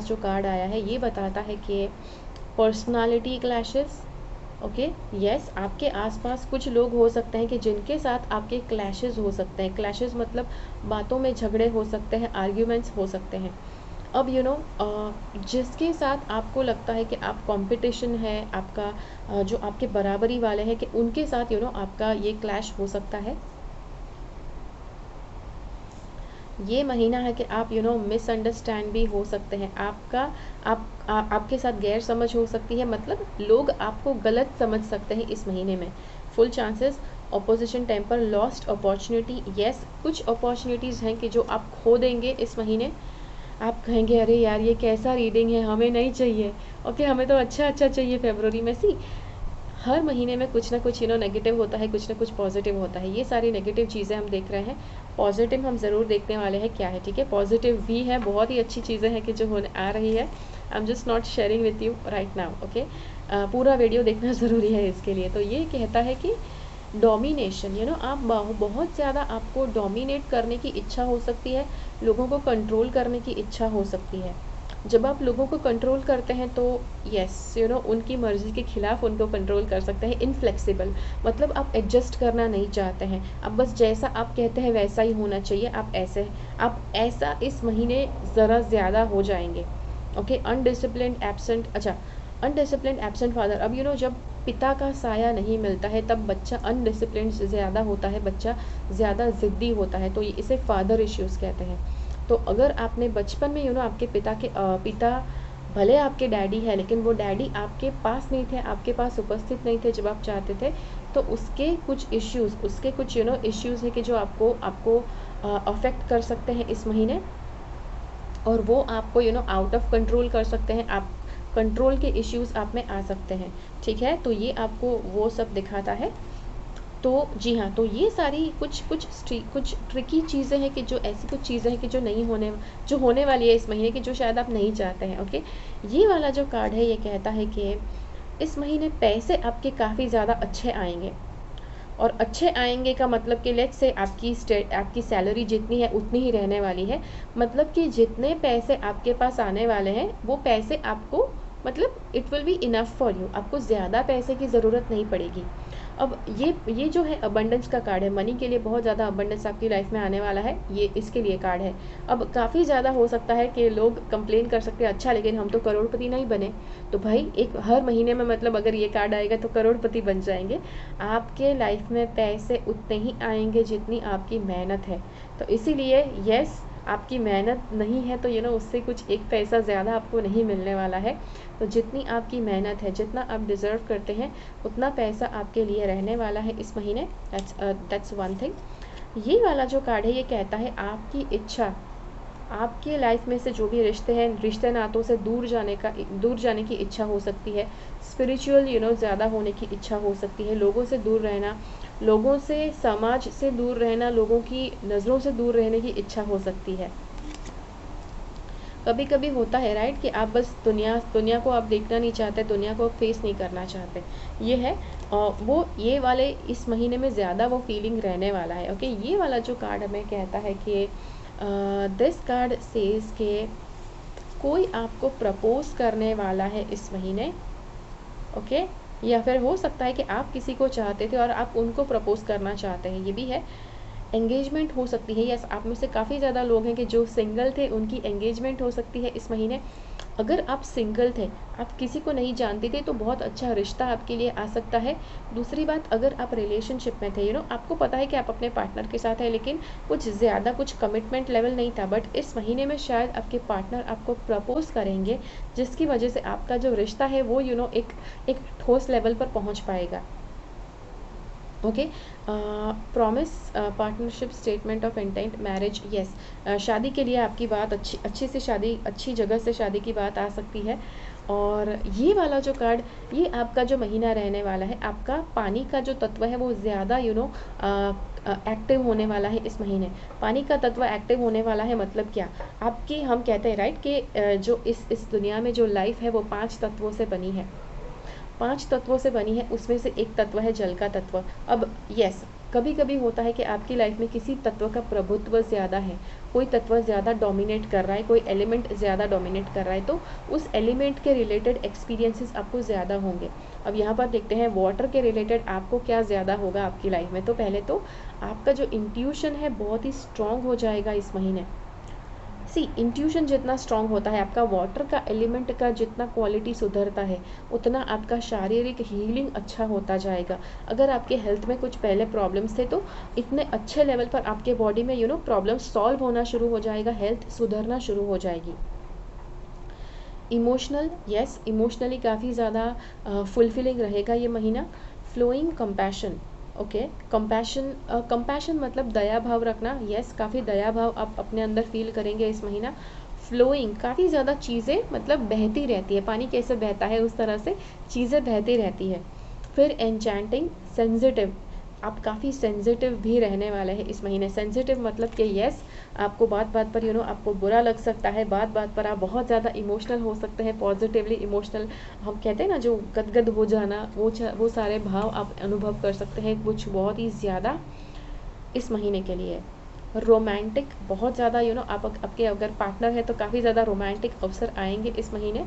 जो कार्ड आया है, ये बताता है कि पर्सनालिटी क्लैशेस, ओके, यस, आपके आसपास कुछ लोग हो सकते हैं कि जिनके साथ आपके क्लैशेस हो सकते हैं। क्लैशेस मतलब बातों में झगड़े हो सकते हैं, आर्ग्यूमेंट्स हो सकते हैं। अब जिसके साथ आपको लगता है कि आप कंपटीशन है आपका, जो आपके बराबरी वाले हैं, कि उनके साथ आपका ये क्लैश हो सकता है। ये महीना है कि आप मिसअंडरस्टैंड भी हो सकते हैं। आपके साथ गैर समझ हो सकती है, मतलब लोग आपको गलत समझ सकते हैं इस महीने में। Full chances, opposition temper, lost opportunity, yes, कुछ अपॉर्चुनिटीज़ हैं कि जो आप खो देंगे इस महीने। आप कहेंगे अरे यार ये कैसा रीडिंग है, हमें नहीं चाहिए, ओके, हमें तो अच्छा चाहिए फरवरी में। सी, हर महीने में कुछ ना कुछ नेगेटिव होता है, कुछ ना कुछ पॉजिटिव होता है। ये सारी नेगेटिव चीज़ें हम देख रहे हैं, पॉजिटिव हम ज़रूर देखने वाले हैं क्या है, ठीक है। पॉजिटिव भी है, बहुत ही अच्छी चीज़ें हैं कि जो होने आ रही है। I am just not sharing with you right now, okay. पूरा वीडियो देखना ज़रूरी है इसके लिए। तो ये कहता है कि डोमिनेशन, आप बहुत ज़्यादा आपको डोमिनेट करने की इच्छा हो सकती है, लोगों को कंट्रोल करने की इच्छा हो सकती है। जब आप लोगों को कंट्रोल करते हैं तो यस, उनकी मर्ज़ी के खिलाफ उनको कंट्रोल कर सकते हैं। इनफ्लेक्सिबल मतलब आप एडजस्ट करना नहीं चाहते हैं, अब बस जैसा आप कहते हैं वैसा ही होना चाहिए, आप ऐसा इस महीने ज़रा ज़्यादा हो जाएंगे, ओके। अनडिसिप्लिन्ड एब्सेंट, अच्छा, अनडिसिप्लिन्ड एब्सेंट फादर। अब जब पिता का साया नहीं मिलता है, तब बच्चा अनडिसिप्लिन ज़्यादा होता है, बच्चा ज़्यादा ज़िद्दी होता है, तो इसे फादर इश्यूज़ कहते हैं। तो अगर आपने बचपन में आपके पिता भले आपके डैडी है, लेकिन वो डैडी आपके पास नहीं थे, आपके पास उपस्थित नहीं थे जब आप चाहते थे, तो उसके कुछ इश्यूज़, उसके कुछ इश्यूज़ है कि जो आपको अफेक्ट कर सकते हैं इस महीने, और वो आपको आउट ऑफ कंट्रोल कर सकते हैं, आप कंट्रोल के इश्यूज़ आप में आ सकते हैं। ठीक है, तो ये आपको वो सब दिखाता है। तो जी हाँ, तो ये सारी कुछ ट्रिकी चीज़ें हैं कि जो ऐसी कुछ चीज़ें हैं कि जो होने वाली है इस महीने की, जो शायद आप नहीं चाहते हैं। ओके, ये वाला जो कार्ड है ये कहता है कि इस महीने पैसे आपके काफ़ी ज़्यादा अच्छे आएंगे, और अच्छे आएंगे का मतलब कि लेट्स से आपकी सैलरी जितनी है उतनी ही रहने वाली है, मतलब कि जितने पैसे आपके पास आने वाले हैं वो पैसे आपको, मतलब it will be enough for you, आपको ज़्यादा पैसे की ज़रूरत नहीं पड़ेगी। अब ये जो है अबंडेंस का कार्ड है, मनी के लिए बहुत ज़्यादा अबंडेंस आपकी लाइफ में आने वाला है, ये इसके लिए कार्ड है। अब काफ़ी ज़्यादा हो सकता है कि लोग कंप्लेन कर सकते हैं, अच्छा लेकिन हम तो करोड़पति नहीं बने। तो भाई एक हर महीने में मतलब अगर ये कार्ड आएगा तो करोड़पति बन जाएंगे। आपके लाइफ में पैसे उतने ही आएंगे जितनी आपकी मेहनत है। तो इसीलिए यस, आपकी मेहनत नहीं है तो उससे कुछ एक पैसा ज़्यादा आपको नहीं मिलने वाला है। तो जितनी आपकी मेहनत है, जितना आप डिज़र्व करते हैं, उतना पैसा आपके लिए रहने वाला है इस महीने। That's one thing. ये वाला जो कार्ड है ये कहता है आपकी इच्छा, आपके लाइफ में से जो भी रिश्ते नातों से दूर जाने की इच्छा हो सकती है, स्पिरिचुअल ज़्यादा होने की इच्छा हो सकती है, लोगों से दूर रहना, लोगों से, समाज से दूर रहना, लोगों की नज़रों से दूर रहने की इच्छा हो सकती है। कभी कभी होता है राइट कि आप बस दुनिया को आप देखना नहीं चाहते, दुनिया को फेस नहीं करना चाहते, ये है वो ये वाले इस महीने में ज़्यादा वो फीलिंग रहने वाला है। ओके, ये वाला जो कार्ड हमें कहता है कि दिस कार्ड सेज के कोई आपको प्रपोज करने वाला है इस महीने। ओके, या फिर हो सकता है कि आप किसी को चाहते थे और आप उनको प्रपोज करना चाहते हैं, ये भी है। एंगेजमेंट हो सकती है, यस, आप में से काफ़ी ज़्यादा लोग हैं कि जो सिंगल थे उनकी एंगेजमेंट हो सकती है इस महीने। अगर आप सिंगल थे, आप किसी को नहीं जानते थे, तो बहुत अच्छा रिश्ता आपके लिए आ सकता है। दूसरी बात, अगर आप रिलेशनशिप में थे, आपको पता है कि आप अपने पार्टनर के साथ हैं, लेकिन कुछ ज़्यादा कुछ कमिटमेंट लेवल नहीं था, बट इस महीने में शायद आपके पार्टनर आपको प्रपोज करेंगे, जिसकी वजह से आपका जो रिश्ता है वो एक ठोस लेवल पर पहुँच पाएगा। Okay, promise, partnership, statement of intent, marriage, yes, शादी के लिए आपकी बात अच्छी से शादी, अच्छी जगह से शादी की बात आ सकती है। और ये वाला जो कार्ड, ये आपका जो महीना रहने वाला है, आपका पानी का जो तत्व है वो ज़्यादा एक्टिव होने वाला है इस महीने। पानी का तत्व एक्टिव होने वाला है मतलब क्या, आपकी, हम कहते हैं राइट कि जो इस दुनिया में जो लाइफ है वो 5 तत्वों से बनी है, 5 तत्वों से बनी है, उसमें से एक तत्व है जल का तत्व। अब यस, कभी कभी होता है कि आपकी लाइफ में किसी तत्व का प्रभुत्व ज़्यादा है, कोई तत्व ज़्यादा डोमिनेट कर रहा है, कोई एलिमेंट ज़्यादा डोमिनेट कर रहा है, तो उस एलिमेंट के रिलेटेड एक्सपीरियंसेस आपको ज़्यादा होंगे। अब यहाँ पर देखते हैं वाटर के रिलेटेड आपको क्या ज़्यादा होगा आपकी लाइफ में। तो पहले तो आपका जो इंट्यूशन है बहुत ही स्ट्रॉन्ग हो जाएगा इस महीने। इंट्यूशन जितना स्ट्रांग होता है, आपका वाटर का एलिमेंट का जितना क्वालिटी सुधरता है, उतना आपका शारीरिक हीलिंग अच्छा होता जाएगा। अगर आपके हेल्थ में कुछ पहले प्रॉब्लम्स थे, तो इतने अच्छे लेवल पर आपके बॉडी में प्रॉब्लम सॉल्व होना शुरू हो जाएगा, हेल्थ सुधरना शुरू हो जाएगी। इमोशनल, यस, इमोशनली काफ़ी ज़्यादा फुलफिलिंग रहेगा ये महीना। फ्लोइंग कंपैशन, ओके, कंपैशन मतलब दया भाव रखना, यस, काफ़ी दया भाव आप अपने अंदर फील करेंगे इस महीना। फ्लोइंग, काफ़ी ज़्यादा चीज़ें मतलब बहती रहती है, पानी कैसे बहता है उस तरह से चीज़ें बहती रहती है। फिर एन्चैंटिंग, सेंसिटिव, आप काफ़ी सेंसिटिव भी रहने वाले हैं इस महीने। सेंसिटिव मतलब कि यस, आपको बात बात पर आपको बुरा लग सकता है, बात बात पर आप बहुत ज़्यादा इमोशनल हो सकते हैं, पॉजिटिवली इमोशनल, हम कहते हैं ना जो गदगद हो जाना, वो सारे भाव आप अनुभव कर सकते हैं, कुछ बहुत ही ज़्यादा इस महीने के लिए। रोमांटिक, बहुत ज़्यादा आप आपके अगर पार्टनर है तो काफ़ी ज़्यादा रोमांटिक अवसर आएंगे इस महीने।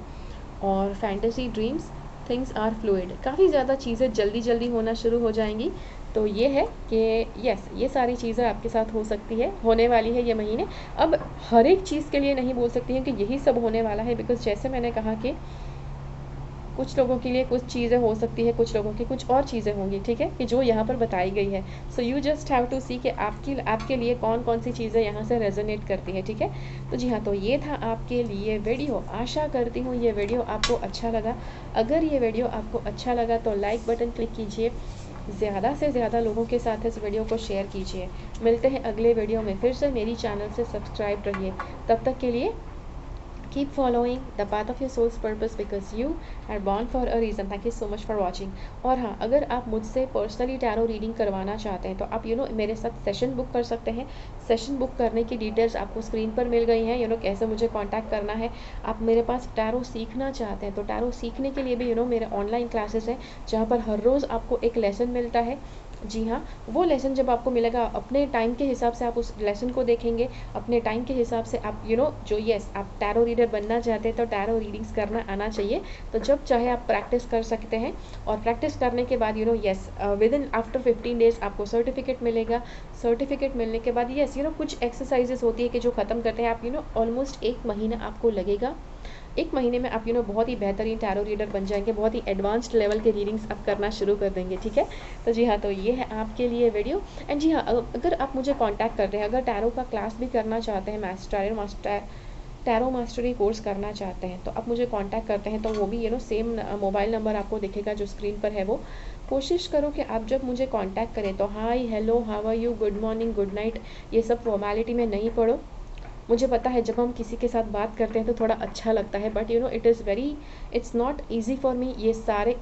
और fantasy dreams, things are fluid, काफ़ी ज़्यादा चीज़ें जल्दी जल्दी होना शुरू हो जाएंगी। तो ये है कि यस, ये सारी चीज़ें आपके साथ हो सकती है, होने वाली है ये महीने। अब हर एक चीज़ के लिए नहीं बोल सकती हूँ कि यही सब होने वाला है, बिकॉज जैसे मैंने कहा कि कुछ लोगों के लिए कुछ चीज़ें हो सकती है, कुछ लोगों की कुछ और चीज़ें होंगी, ठीक है, कि जो यहाँ पर बताई गई है। So you just have to see कि आपके लिए कौन कौन सी चीज़ें यहाँ से रेजोनेट करती है, ठीक है। तो जी हाँ, तो ये था आपके लिए वीडियो। आशा करती हूँ ये वीडियो आपको अच्छा लगा। अगर ये वीडियो आपको अच्छा लगा तो लाइक बटन क्लिक कीजिए, ज़्यादा से ज़्यादा लोगों के साथ इस वीडियो को शेयर कीजिए। मिलते हैं अगले वीडियो में, फिर से मेरी चैनल से सब्सक्राइब रहिए। तब तक के लिए keep following the path of your soul's purpose because you are born for a reason. Thank you so much for watching. और हाँ, अगर आप मुझसे पर्सनली टैरो रीडिंग करवाना चाहते हैं तो आप मेरे साथ सेशन बुक कर सकते हैं। सेशन बुक करने की डिटेल्स आपको स्क्रीन पर मिल गई हैं। कैसे मुझे कांटेक्ट करना है। आप मेरे पास टैरो सीखना चाहते हैं तो टैरो सीखने के लिए भी मेरे ऑनलाइन क्लासेस हैं, जहाँ पर हर रोज़ आपको एक लेसन मिलता है। जी हाँ, वो लेसन जब आपको मिलेगा, अपने टाइम के हिसाब से आप उस लेसन को देखेंगे, अपने टाइम के हिसाब से आप जो आप टैरो रीडर बनना चाहते हैं तो टैरो रीडिंग्स करना आना चाहिए। तो जब चाहे आप प्रैक्टिस कर सकते हैं, और प्रैक्टिस करने के बाद विद इन आफ्टर 15 डेज आपको सर्टिफिकेट मिलेगा। सर्टिफिकेट मिलने के बाद कुछ एक्सरसाइजेस होती है कि जो ख़त्म करते हैं आप ऑलमोस्ट 1 महीना आपको लगेगा। 1 महीने में आप बहुत ही बेहतरीन टैरो रीडर बन जाएंगे, बहुत ही एडवांस्ड लेवल के रीडिंग्स आप करना शुरू कर देंगे, ठीक है। तो जी हाँ, तो ये है आपके लिए वीडियो। एंड जी हाँ, अगर आप मुझे कांटेक्ट करते हैं, अगर टैरो का क्लास भी करना चाहते हैं, टैरो मास्टरी कोर्स करना चाहते हैं, तो आप मुझे कांटेक्ट करते हैं तो वो भी सेम मोबाइल नंबर आपको दिखेगा जो स्क्रीन पर है। वो कोशिश करो कि आप जब मुझे कांटेक्ट करें तो hi, hello, how are you, good morning, good night, ये सब फॉर्मेलिटी में नहीं पढ़ो। मुझे पता है जब हम किसी के साथ बात करते हैं तो थोड़ा अच्छा लगता है, but it's not easy for me. ये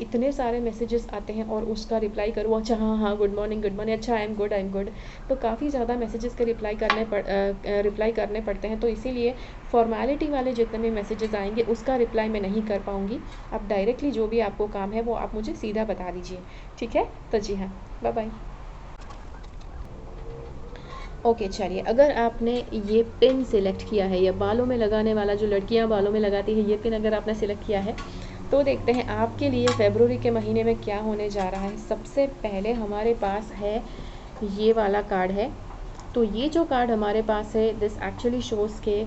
इतने सारे मैसेजेस आते हैं और उसका रिप्लाई करूँ, अच्छा हाँ हाँ गुड मॉर्निंग, अच्छा आई एम गुड, तो काफ़ी ज़्यादा मैसेजेस के रिप्लाई करने पड़ते हैं। तो इसीलिए फॉर्मेलिटी वाले जितने भी मैसेजेस आएंगे उसका रिप्लाई मैं नहीं कर पाऊँगी। आप डायरेक्टली जो भी आपको काम है वो आप मुझे सीधा बता दीजिए, ठीक है। तो जी हाँ, बाय बाय। ओके, चलिए, अगर आपने ये पिन सिलेक्ट किया है, या बालों में लगाने वाला, जो लड़कियां बालों में लगाती है, ये पिन अगर आपने सिलेक्ट किया है तो देखते हैं आपके लिए फरवरी के महीने में क्या होने जा रहा है। सबसे पहले हमारे पास है ये वाला कार्ड है। तो ये जो कार्ड हमारे पास है, दिस एक्चुअली शोज़ के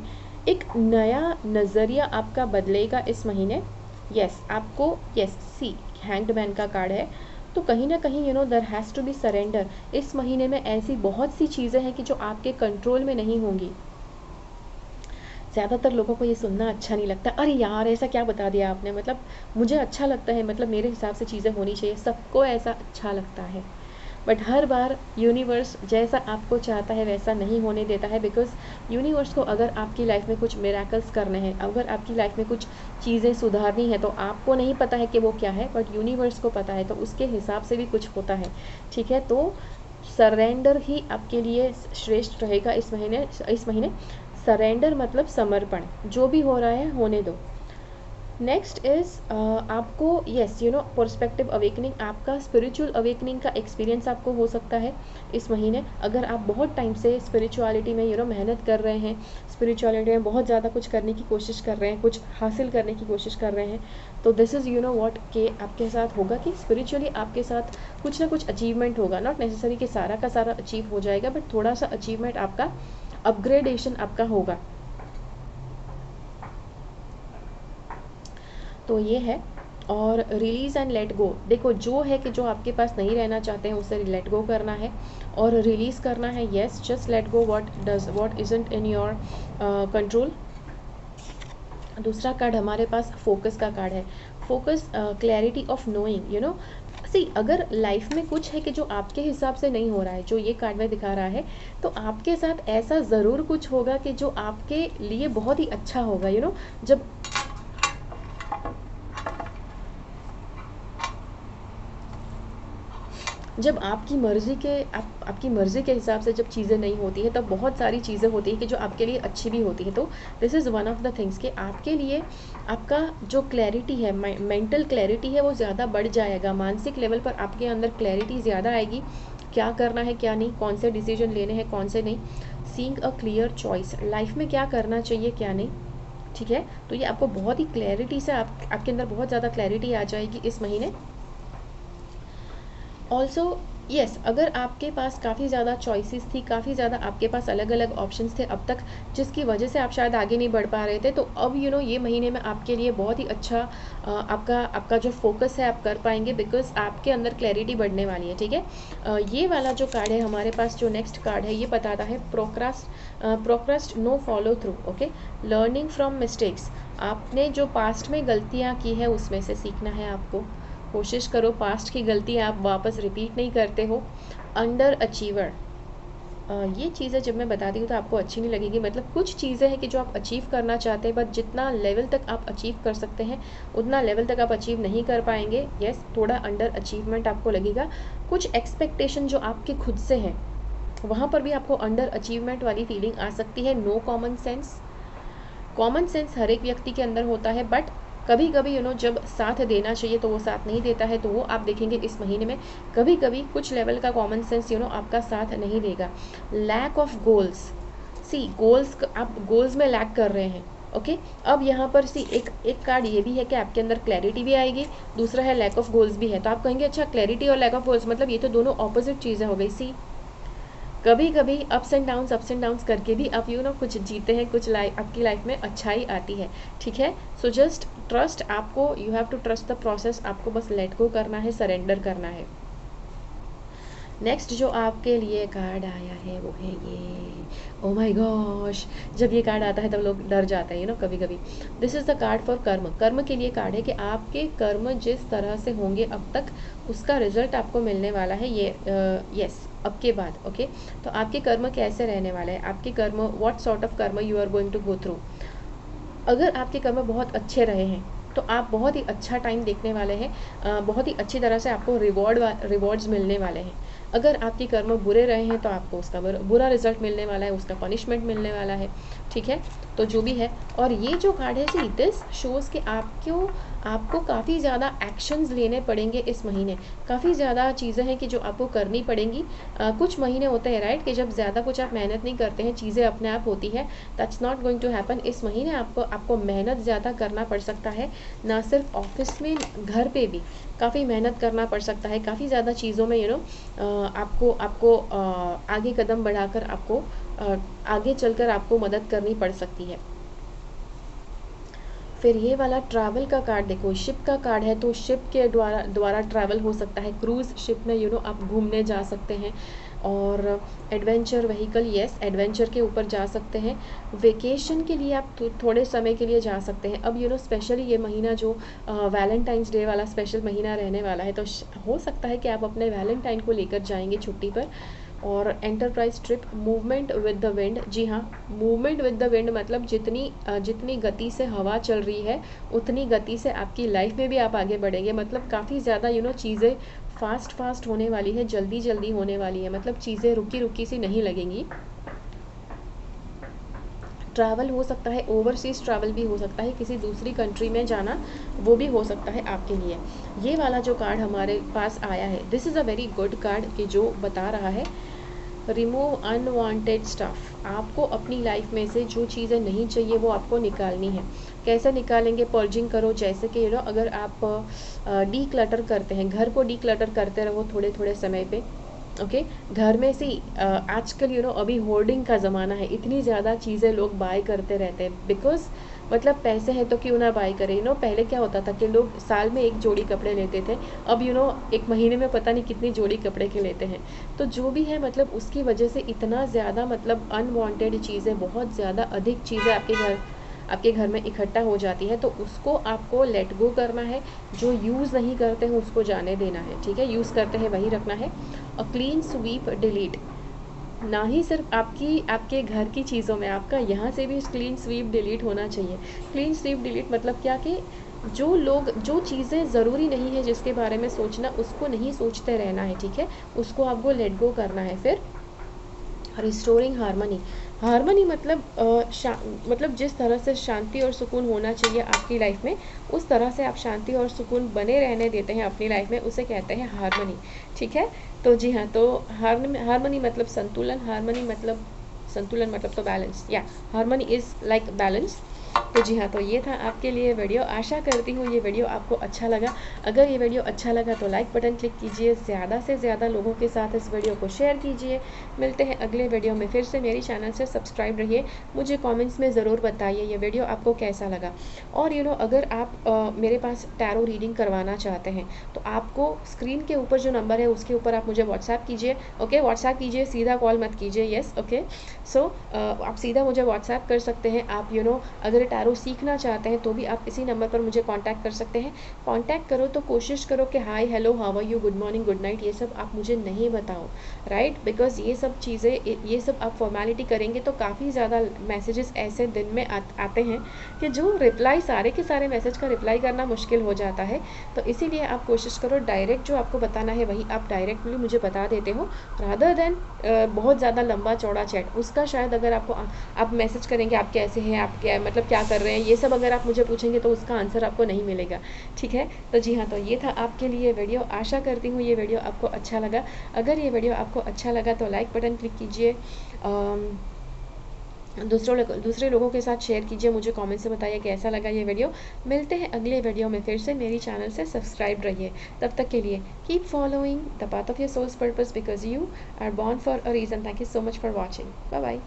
एक नया नज़रिया आपका बदलेगा इस महीने। सी हैंग्ड मैन का कार्ड है। तो कहीं ना कहीं there has to be surrender. इस महीने में ऐसी बहुत सी चीज़ें हैं कि जो आपके कंट्रोल में नहीं होंगी। ज़्यादातर लोगों को ये सुनना अच्छा नहीं लगता, अरे यार ऐसा क्या बता दिया आपने, मतलब मुझे अच्छा लगता है, मतलब मेरे हिसाब से चीज़ें होनी चाहिए, सबको ऐसा अच्छा लगता है, बट हर बार यूनिवर्स जैसा आपको चाहता है वैसा नहीं होने देता है। बिकॉज यूनिवर्स को अगर आपकी लाइफ में कुछ मिरेकल्स करने हैं, अगर आपकी लाइफ में कुछ चीज़ें सुधारनी है, तो आपको नहीं पता है कि वो क्या है, बट यूनिवर्स को पता है, तो उसके हिसाब से भी कुछ होता है, ठीक है। तो सरेंडर ही आपके लिए श्रेष्ठ रहेगा इस महीने। सरेंडर मतलब समर्पण, जो भी हो रहा है होने दो। नेक्स्ट इज़ आपको पर्सपेक्टिव अवेकनिंग, आपका स्पिरिचुअल अवेकनिंग का एक्सपीरियंस आपको हो सकता है इस महीने। अगर आप बहुत टाइम से स्पिरिचुअलिटी में मेहनत कर रहे हैं, स्पिरिचुअलिटी में बहुत ज़्यादा कुछ करने की कोशिश कर रहे हैं, कुछ हासिल करने की कोशिश कर रहे हैं, तो दिस इज़ व्हाट के आपके साथ होगा कि स्पिरिचुअली आपके साथ कुछ ना कुछ अचीवमेंट होगा। नॉट नेसेसरी कि सारा का सारा अचीव हो जाएगा, बट थोड़ा सा अचीवमेंट आपका, अपग्रेडेशन आपका होगा। तो ये है। और रिलीज़ एंड लेट गो, देखो जो है कि जो आपके पास नहीं रहना चाहते हैं उसे लेट गो करना है और रिलीज़ करना है। Yes, just let go what isn't in your control. दूसरा कार्ड हमारे पास फोकस का कार्ड है। फोकस, क्लैरिटी ऑफ नोइंग, अगर लाइफ में कुछ है कि जो आपके हिसाब से नहीं हो रहा है, जो ये कार्ड में दिखा रहा है, तो आपके साथ ऐसा ज़रूर कुछ होगा कि जो आपके लिए बहुत ही अच्छा होगा। जब आपकी मर्ज़ी के हिसाब से जब चीज़ें नहीं होती है, तब बहुत सारी चीज़ें होती हैं कि जो आपके लिए अच्छी भी होती है। तो this is one of the things कि आपके लिए आपका जो क्लैरिटी है, मेंटल क्लैरिटी है, वो ज़्यादा बढ़ जाएगा। मानसिक लेवल पर आपके अंदर क्लैरिटी ज़्यादा आएगी, क्या करना है क्या नहीं, कौन से डिसीजन लेने हैं कौन से नहीं। Seeing a clear choice, life में क्या करना चाहिए क्या नहीं, ठीक है। तो ये आपको बहुत ही क्लैरिटी से आपके अंदर बहुत ज़्यादा क्लैरिटी आ जाएगी इस महीने। ऑल्सो यस, अगर आपके पास काफ़ी ज़्यादा चॉइसेस थी, काफ़ी ज़्यादा आपके पास अलग अलग ऑप्शंस थे अब तक, जिसकी वजह से आप शायद आगे नहीं बढ़ पा रहे थे, तो अब ये महीने में आपके लिए बहुत ही अच्छा आपका आपका जो फोकस है आप कर पाएंगे, बिकॉज आपके अंदर क्लैरिटी बढ़ने वाली है। ठीक है, ये वाला जो कार्ड है हमारे पास, जो नेक्स्ट कार्ड है, ये बताता है प्रोक्रास्ट no follow through. Okay, learning from mistakes. आपने जो पास्ट में गलतियाँ की है उसमें से सीखना है आपको। कोशिश करो पास्ट की गलती आप वापस रिपीट नहीं करते हो। अंडर अचीवर, ये चीज़ें जब मैं बताती हूँ तो आपको अच्छी नहीं लगेगी, मतलब कुछ चीज़ें हैं कि जो आप अचीव करना चाहते हैं, बट जितना लेवल तक आप अचीव कर सकते हैं उतना लेवल तक आप अचीव नहीं कर पाएंगे। यस, थोड़ा अंडर अचीवमेंट आपको लगेगा। कुछ एक्सपेक्टेशन जो आपके खुद से हैं वहाँ पर भी आपको अंडर अचीवमेंट वाली फीलिंग आ सकती है। No common sense. Common sense हर एक व्यक्ति के अंदर होता है, बट कभी कभी जब साथ देना चाहिए तो वो साथ नहीं देता है, तो वो आप देखेंगे इस महीने में कभी कभी कुछ लेवल का कॉमन सेंस आपका साथ नहीं देगा। Lack of goals. See goals, आप गोल्स में लैक कर रहे हैं। ओके, अब यहाँ पर सी एक कार्ड ये भी है कि आपके अंदर क्लैरिटी भी आएगी, दूसरा है लैक ऑफ गोल्स भी है। तो आप कहेंगे अच्छा, क्लैरिटी और लैक ऑफ गोल्स मतलब ये तो दोनों ऑपोजिट चीज़ें हो गई। सी कभी कभी अप्स एंड डाउन्स करके भी आप कुछ जीते हैं, कुछ आपकी लाइफ में अच्छाई आती है। ठीक है, सो जस्ट ट्रस्ट, आपको you have to trust the process, आपको बस लेट गो करना है, सरेंडर करना है। नेक्स्ट जो आपके लिए कार्ड आया है वो है ये, ओ माय गॉश, जब ये कार्ड आता है तब लोग डर जाते हैं कभी कभी। This is the card for कर्म। कर्म के लिए कार्ड है कि आपके कर्म जिस तरह से होंगे अब तक उसका रिजल्ट आपको मिलने वाला है। ये यस, अब के बाद। ओके, तो आपके कर्म कैसे रहने वाले हैं, आपके कर्म, what sort of karma you are going to go through. अगर आपके कर्म बहुत अच्छे रहे हैं तो आप बहुत ही अच्छा टाइम देखने वाले हैं, बहुत ही अच्छी तरह से आपको रिवॉर्ड्स मिलने वाले हैं। अगर आपके कर्म बुरे रहे हैं तो आपको उसका बुरा रिजल्ट मिलने वाला है, उसका पनिशमेंट मिलने वाला है। ठीक है, तो जो भी है, और ये जो कार्ड है सी दिस शोज़ कि आपको काफ़ी ज़्यादा एक्शंस लेने पड़ेंगे इस महीने। काफ़ी ज़्यादा चीज़ें हैं कि जो आपको करनी पड़ेंगी। कुछ महीने होते हैं राइट कि जब ज़्यादा कुछ आप मेहनत नहीं करते हैं, चीज़ें अपने आप होती है। That's not going to happen. इस महीने आपको मेहनत ज़्यादा करना पड़ सकता है, ना सिर्फ ऑफिस में, घर पे भी काफ़ी मेहनत करना पड़ सकता है। काफ़ी ज़्यादा चीज़ों में आपको आगे कदम बढ़ाकर आपको आगे चलकर आपको मदद करनी पड़ सकती है। फिर ये वाला ट्रैवल का कार्ड देखो, शिप का कार्ड है, तो शिप के द्वारा ट्रैवल हो सकता है। क्रूज़ शिप में आप घूमने जा सकते हैं। और एडवेंचर व्हीकल, यस, एडवेंचर के ऊपर जा सकते हैं। वेकेशन के लिए आप थोड़े समय के लिए जा सकते हैं। अब स्पेशली ये महीना जो वैलेंटाइंस डे वाला स्पेशल महीना रहने वाला है, तो हो सकता है कि आप अपने वैलेंटाइन को लेकर जाएंगे छुट्टी पर। और enterprise trip, movement with the wind. जी हाँ, मूवमेंट विद द विंड मतलब जितनी गति से हवा चल रही है उतनी गति से आपकी लाइफ में भी आप आगे बढ़ेंगे। मतलब काफ़ी ज़्यादा चीज़ें फास्ट होने वाली है, जल्दी जल्दी होने वाली है, मतलब चीज़ें रुकी रुकी सी नहीं लगेंगी। ट्रैवल हो सकता है, ओवरसीज़ ट्रैवल भी हो सकता है, किसी दूसरी कंट्री में जाना वो भी हो सकता है आपके लिए। ये वाला जो कार्ड हमारे पास आया है, this is a very good card कि जो बता रहा है रिमूव अनवांटेड स्टफ। आपको अपनी लाइफ में से जो चीज़ें नहीं चाहिए वो आपको निकालनी है। कैसे निकालेंगे, पर्जिंग करो। जैसे कि अगर आप डी क्लटर करते हैं, घर को डी क्लटर करते रहो थोड़े थोड़े समय पे। ओके, घर में से आजकल अभी होर्डिंग का ज़माना है, इतनी ज़्यादा चीज़ें लोग बाय करते रहते हैं, बिकॉज मतलब पैसे हैं तो क्यों ना बाय करें। पहले क्या होता था कि लोग साल में एक जोड़ी कपड़े लेते थे, अब एक महीने में पता नहीं कितनी जोड़ी कपड़े के लेते हैं। तो जो भी है, मतलब उसकी वजह से इतना ज़्यादा मतलब अनवांटेड चीज़ें, बहुत ज़्यादा अधिक चीज़ें आपके घर में इकट्ठा हो जाती है, तो उसको आपको लेट गो करना है। जो यूज़ नहीं करते हैं उसको जाने देना है। ठीक है, यूज़ करते हैं वही रखना है। और क्लीन स्वीप डिलीट, ना ही सिर्फ आपके घर की चीज़ों में, आपका यहाँ से भी क्लीन स्वीप डिलीट होना चाहिए। क्लीन स्वीप डिलीट मतलब क्या कि जो चीज़ें ज़रूरी नहीं है जिसके बारे में सोचना, उसको नहीं सोचते रहना है। ठीक है, उसको आपको लेट गो करना है। फिर रिस्टोरिंग हारमनी मतलब जिस तरह से शांति और सुकून होना चाहिए आपकी लाइफ में, उस तरह से आप शांति और सुकून बने रहने देते हैं अपनी लाइफ में, उसे कहते हैं हारमनी। ठीक है, तो जी हाँ, तो हारमनी मतलब संतुलन, हारमनी मतलब संतुलन मतलब तो बैलेंस, या हारमनी इज़ लाइक बैलेंस। तो जी हाँ, तो ये था आपके लिए वीडियो। आशा करती हूँ ये वीडियो आपको अच्छा लगा। अगर ये वीडियो अच्छा लगा तो लाइक बटन क्लिक कीजिए, ज़्यादा से ज़्यादा लोगों के साथ इस वीडियो को शेयर कीजिए। मिलते हैं अगले वीडियो में फिर से। मेरी चैनल से सब्सक्राइब रहिए। मुझे कमेंट्स में ज़रूर बताइए ये वीडियो आपको कैसा लगा। और अगर आप मेरे पास टैरो रीडिंग करवाना चाहते हैं तो आपको स्क्रीन के ऊपर जो नंबर है उसके ऊपर आप मुझे व्हाट्सएप कीजिए। ओके, व्हाट्सएप कीजिए, सीधा कॉल मत कीजिए। Yes, okay. सो आप सीधा मुझे व्हाट्सएप कर सकते हैं। आप अगर टैरो सीखना चाहते हैं तो भी आप इसी नंबर पर मुझे कांटेक्ट कर सकते हैं। कांटेक्ट करो तो कोशिश करो कि hi, hello, how are you, good morning, good night, ये सब आप मुझे नहीं बताओ, राइट? बिकॉज ये सब चीज़ें, ये सब आप फॉर्मेलिटी करेंगे तो काफ़ी ज़्यादा मैसेजेस ऐसे दिन में आते हैं कि जो रिप्लाई, सारे के सारे मैसेज का रिप्लाई करना मुश्किल हो जाता है। तो इसीलिए आप कोशिश करो डायरेक्ट जो आपको बताना है वही आप डायरेक्टली मुझे बता देते हो, रादर देन बहुत ज़्यादा लंबा चौड़ा चैट। उसका शायद अगर आप मैसेज करेंगे आप कैसे हैं, आप क्या मतलब क्या कर रहे हैं, ये सब अगर आप मुझे पूछेंगे तो उसका आंसर आपको नहीं मिलेगा, ठीक है? तो जी हाँ, तो ये था आपके लिए वीडियो। आशा करती हूँ ये वीडियो आपको अच्छा लगा। अगर ये वीडियो आपको अच्छा लगा तो लाइक बटन क्लिक कीजिए, दूसरे लोगों के साथ शेयर कीजिए। मुझे कमेंट से बताइए कैसा लगा ये वीडियो। मिलते हैं अगले वीडियो में फिर से। मेरी चैनल से सब्सक्राइब रहिए। तब तक के लिए keep following the path of your soul's purpose because you are born for a reason. Thank you so much for watching. Bye bye.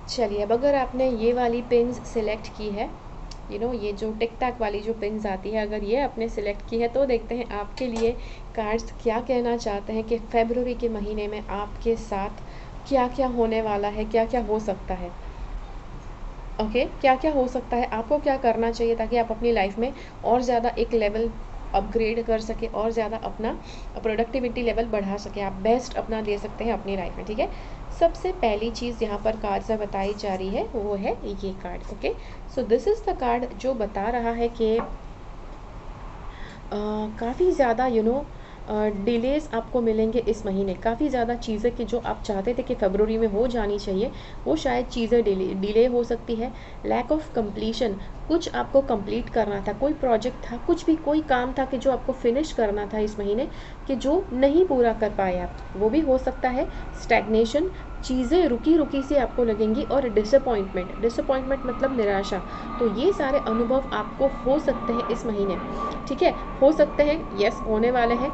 चलिए, अब अगर आपने ये वाली पिन्स सिलेक्ट की है, ये जो टिक टैक वाली जो पिन्स आती है, अगर ये आपने सिलेक्ट की है तो देखते हैं आपके लिए कार्ड्स क्या कहना चाहते हैं कि फरवरी के महीने में आपके साथ क्या क्या होने वाला है, क्या क्या हो सकता है। ओके, क्या क्या हो सकता है, आपको क्या करना चाहिए ताकि आप अपनी लाइफ में और ज़्यादा एक लेवल अपग्रेड कर सके और ज़्यादा अपना प्रोडक्टिविटी लेवल बढ़ा सके, आप बेस्ट अपना दे सकते हैं अपनी लाइफ में, ठीक है? सबसे पहली चीज़ यहाँ पर कार्ड से बताई जा रही है वो है ये card. Okay, so this is the card जो बता रहा है कि काफ़ी ज़्यादा डिलेज़ आपको मिलेंगे इस महीने। काफ़ी ज़्यादा चीज़ें कि जो आप चाहते थे कि फरवरी में हो जानी चाहिए वो शायद चीज़ें डिले हो सकती है। लैक ऑफ कंप्लीशन, कुछ आपको कंप्लीट करना था, कोई प्रोजेक्ट था, कुछ भी कोई काम था कि जो आपको फिनिश करना था इस महीने कि जो नहीं पूरा कर पाए आप, वो भी हो सकता है। स्टैग्नेशन, चीज़ें रुकी सी आपको लगेंगी। और डिसअपॉइंटमेंट मतलब निराशा। तो ये सारे अनुभव आपको हो सकते हैं इस महीने, ठीक है? हो सकते हैं, यस, होने वाले हैं।